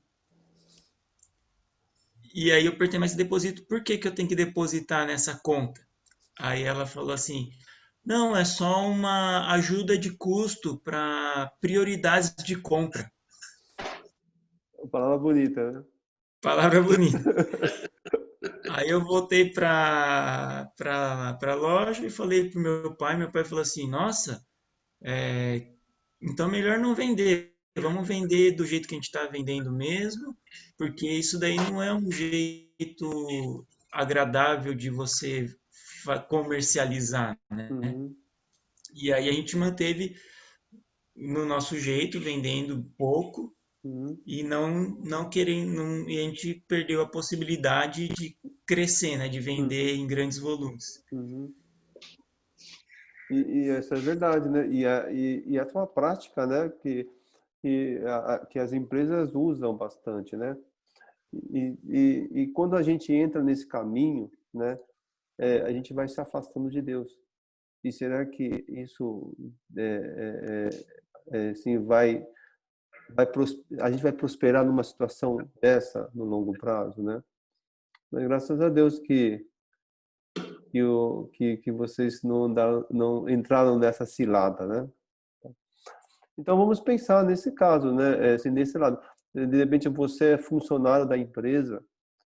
E aí eu perguntei, mas deposito, por que eu tenho que depositar nessa conta? Aí ela falou assim, não, é só uma ajuda de custo para prioridades de compra. Palavra bonita, né? Palavra bonita. Aí eu voltei para a loja e falei pro meu pai falou assim, nossa, então melhor não vender, vamos vender do jeito que a gente está vendendo mesmo, porque isso daí não é um jeito agradável de você comercializar, né? E aí a gente manteve no nosso jeito, vendendo pouco, e não querendo, e a gente perdeu a possibilidade de crescer, né, de vender em grandes volumes. E essa é verdade, né? E essa é uma prática, né, que as empresas usam bastante, né? E quando a gente entra nesse caminho, né, a gente vai se afastando de Deus. E será que isso assim, a gente vai prosperar numa situação dessa no longo prazo, né? Mas graças a Deus que vocês não entraram nessa cilada, né? Então vamos pensar nesse caso, né? Assim, nesse lado. De repente você é funcionário da empresa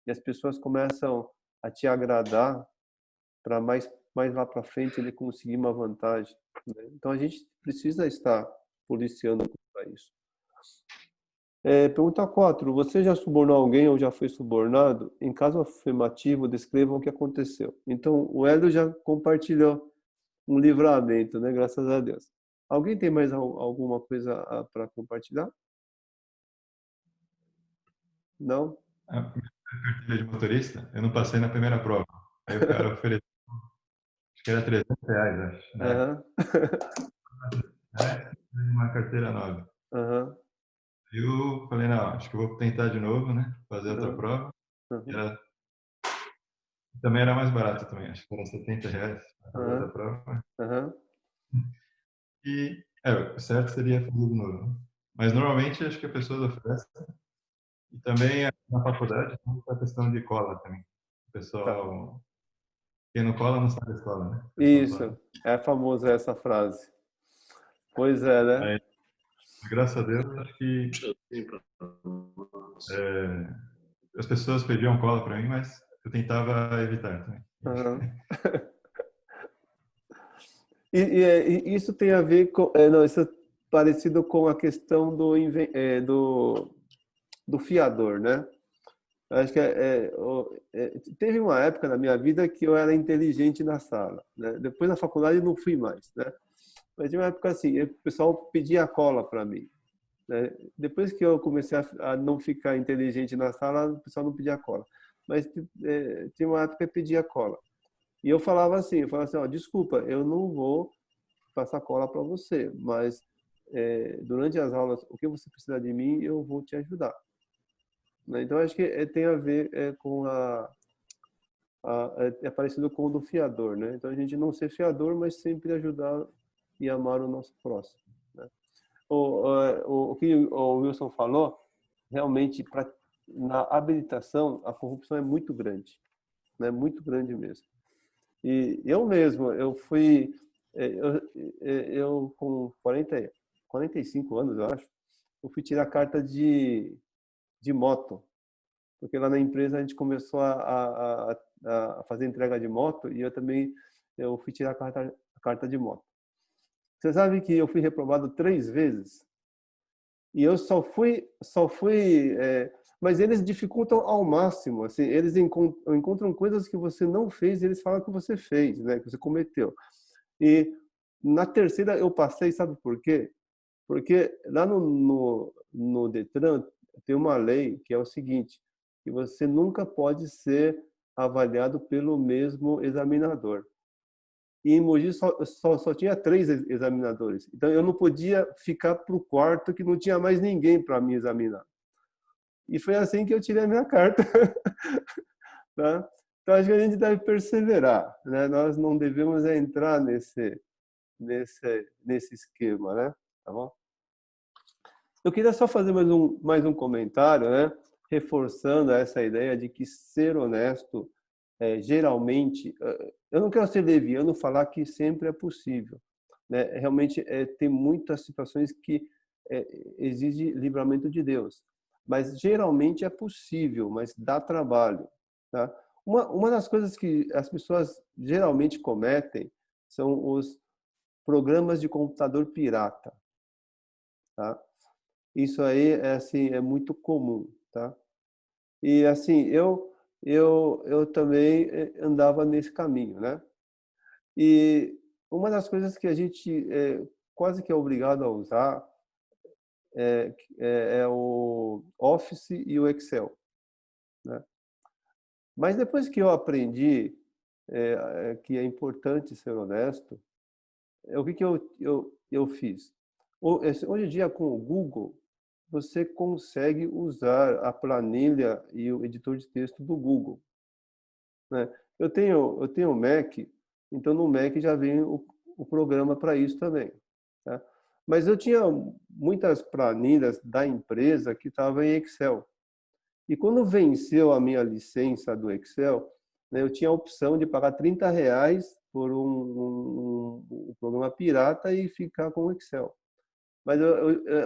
e as pessoas começam a te agradar para mais lá para frente ele conseguir uma vantagem, né? Então a gente precisa estar policiando para isso. Pergunta 4. Você já subornou alguém ou já foi subornado? Em caso afirmativo, descrevam o que aconteceu. Então, o Hélio já compartilhou um livramento, né? Graças a Deus. Alguém tem mais alguma coisa para compartilhar? Não? A minha carteira de motorista, eu não passei na primeira prova. Aí o cara ofereceu, acho que era R$300, acho, né? Uma carteira nova. Eu falei, não, acho que eu vou tentar de novo, né? Fazer outra prova. Também era mais barato também, acho que era R$70 fazer outra prova. E o certo seria fazer de novo, né? Mas normalmente acho que a pessoa oferece. E também na faculdade tem a questão de cola também. O pessoal, quem não cola não sai da escola, né? Isso, é famosa essa frase. Pois é, né? Aí, graças a Deus, acho que as pessoas pediam cola para mim, mas eu tentava evitar também. E isso tem a ver com... não, isso é parecido com a questão do fiador, né? Acho que teve uma época na minha vida que eu era inteligente na sala, né? Depois na faculdade não fui mais, né? Mas tinha uma época assim, o pessoal pedia cola para mim, né? Depois que eu comecei a não ficar inteligente na sala, o pessoal não pedia cola. Mas tinha uma época que pedia cola. E eu falava assim, ó, desculpa, eu não vou passar cola para você, mas durante as aulas, o que você precisar de mim, eu vou te ajudar. Então, acho que tem a ver com é parecido com o do fiador, né? Então, a gente não ser fiador, mas sempre ajudar e amar o nosso próximo, né? O que o Wilson falou, realmente, na habilitação, a corrupção é muito grande, né? Muito grande mesmo. E eu mesmo, eu fui... Eu com 45 anos, eu acho, eu fui tirar carta de moto, porque lá na empresa a gente começou a fazer entrega de moto e eu fui tirar a carta de moto. Você sabe que eu fui reprovado 3 vezes e eu só fui mas eles dificultam ao máximo, assim, eles encontram coisas que você não fez e eles falam que você fez, né, que você cometeu. E na terceira eu passei, sabe por quê? Porque lá no Detran tem uma lei que é o seguinte, que você nunca pode ser avaliado pelo mesmo examinador. E em Mogi só tinha 3 examinadores. Então eu não podia ficar para o quarto que não tinha mais ninguém para me examinar. E foi assim que eu tirei a minha carta. Tá? Então acho que a gente deve perseverar, né? Nós não devemos entrar nesse esquema, né? Tá bom? Eu queria só fazer mais um comentário, né? Reforçando essa ideia de que ser honesto, geralmente, eu não quero ser leviano falar que sempre é possível, né? Realmente tem muitas situações que exige livramento de Deus, mas geralmente é possível, mas dá trabalho, tá? Uma das coisas que as pessoas geralmente cometem são os programas de computador pirata, tá? Isso aí é muito comum, tá? E assim, eu também andava nesse caminho, né? E uma das coisas que a gente quase que é obrigado a usar é o Office e o Excel, né? Mas depois que eu aprendi que é importante ser honesto, o que eu fiz? Hoje em dia, com o Google, você consegue usar a planilha e o editor de texto do Google, né? Eu tenho o Mac, então no Mac já vem o programa para isso também, tá? Mas eu tinha muitas planilhas da empresa que estavam em Excel. E quando venceu a minha licença do Excel, né, eu tinha a opção de pagar R$ 30 por um programa pirata e ficar com o Excel.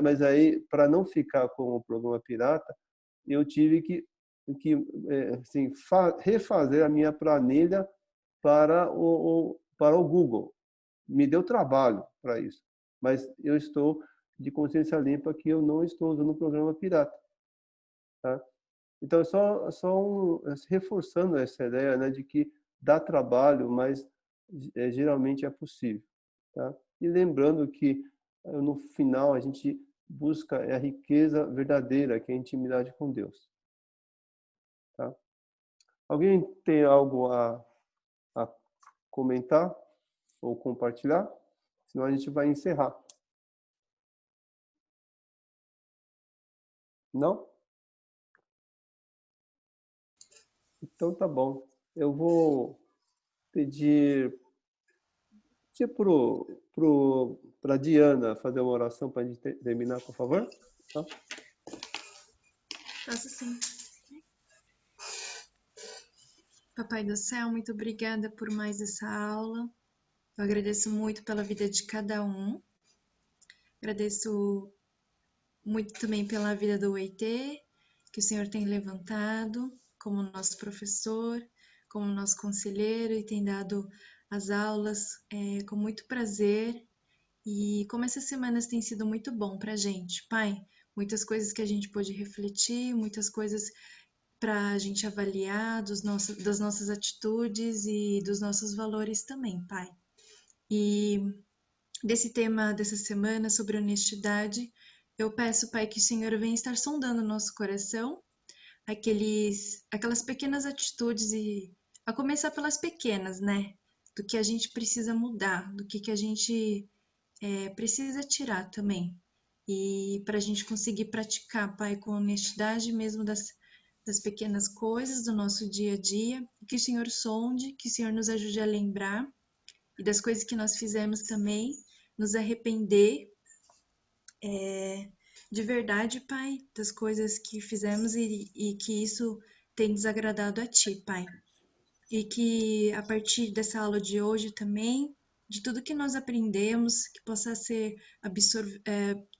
Mas aí, para não ficar com o programa pirata, eu tive que assim, refazer a minha planilha para o Google. Me deu trabalho para isso, mas eu estou de consciência limpa que eu não estou usando o programa pirata, tá? Então, reforçando essa ideia, né, de que dá trabalho, mas geralmente é possível, tá? E lembrando que no final a gente busca a riqueza verdadeira, que é a intimidade com Deus, tá? Alguém tem algo a comentar ou compartilhar? Senão a gente vai encerrar. Não? Então tá bom. Eu vou pedir para Diana fazer uma oração para a gente terminar, por favor. Tá? Faço sim. Papai do céu, muito obrigada por mais essa aula. Eu agradeço muito pela vida de cada um. Agradeço muito também pela vida do ET que o Senhor tem levantado como nosso professor, como nosso conselheiro e tem dado as aulas com muito prazer. E como essas semanas têm sido muito bom para a gente, Pai, muitas coisas que a gente pôde refletir, muitas coisas para a gente avaliar das nossas atitudes e dos nossos valores também, Pai. E desse tema dessa semana sobre honestidade, eu peço, Pai, que o Senhor venha estar sondando o nosso coração, aquelas pequenas atitudes, e a começar pelas pequenas, né? Do que a gente precisa mudar, do que a gente precisa tirar também. E para a gente conseguir praticar, Pai, com honestidade mesmo das pequenas coisas do nosso dia a dia, que o Senhor sonde, que o Senhor nos ajude a lembrar, e das coisas que nós fizemos também, nos arrepender de verdade, Pai, das coisas que fizemos e que isso tem desagradado a Ti, Pai. E que a partir dessa aula de hoje também, de tudo que nós aprendemos, que possa ser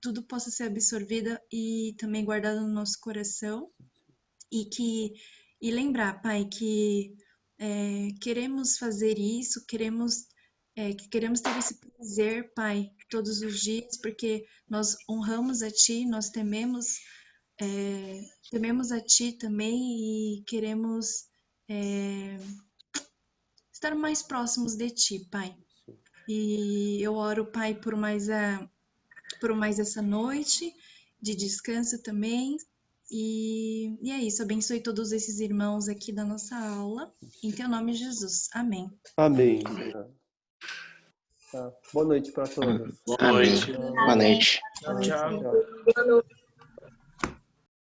tudo possa ser absorvido e também guardado no nosso coração. E lembrar, Pai, que queremos fazer isso, queremos ter esse prazer, Pai, todos os dias, porque nós honramos a Ti, nós tememos a Ti também e queremos estar mais próximos de Ti, Pai. E eu oro, Pai, por mais essa noite de descanso também. E é isso, abençoe todos esses irmãos aqui da nossa aula. Em Teu nome, Jesus. Amém. Amém. Boa noite para todos. Amém. Boa noite. Tchau, tchau. Boa noite.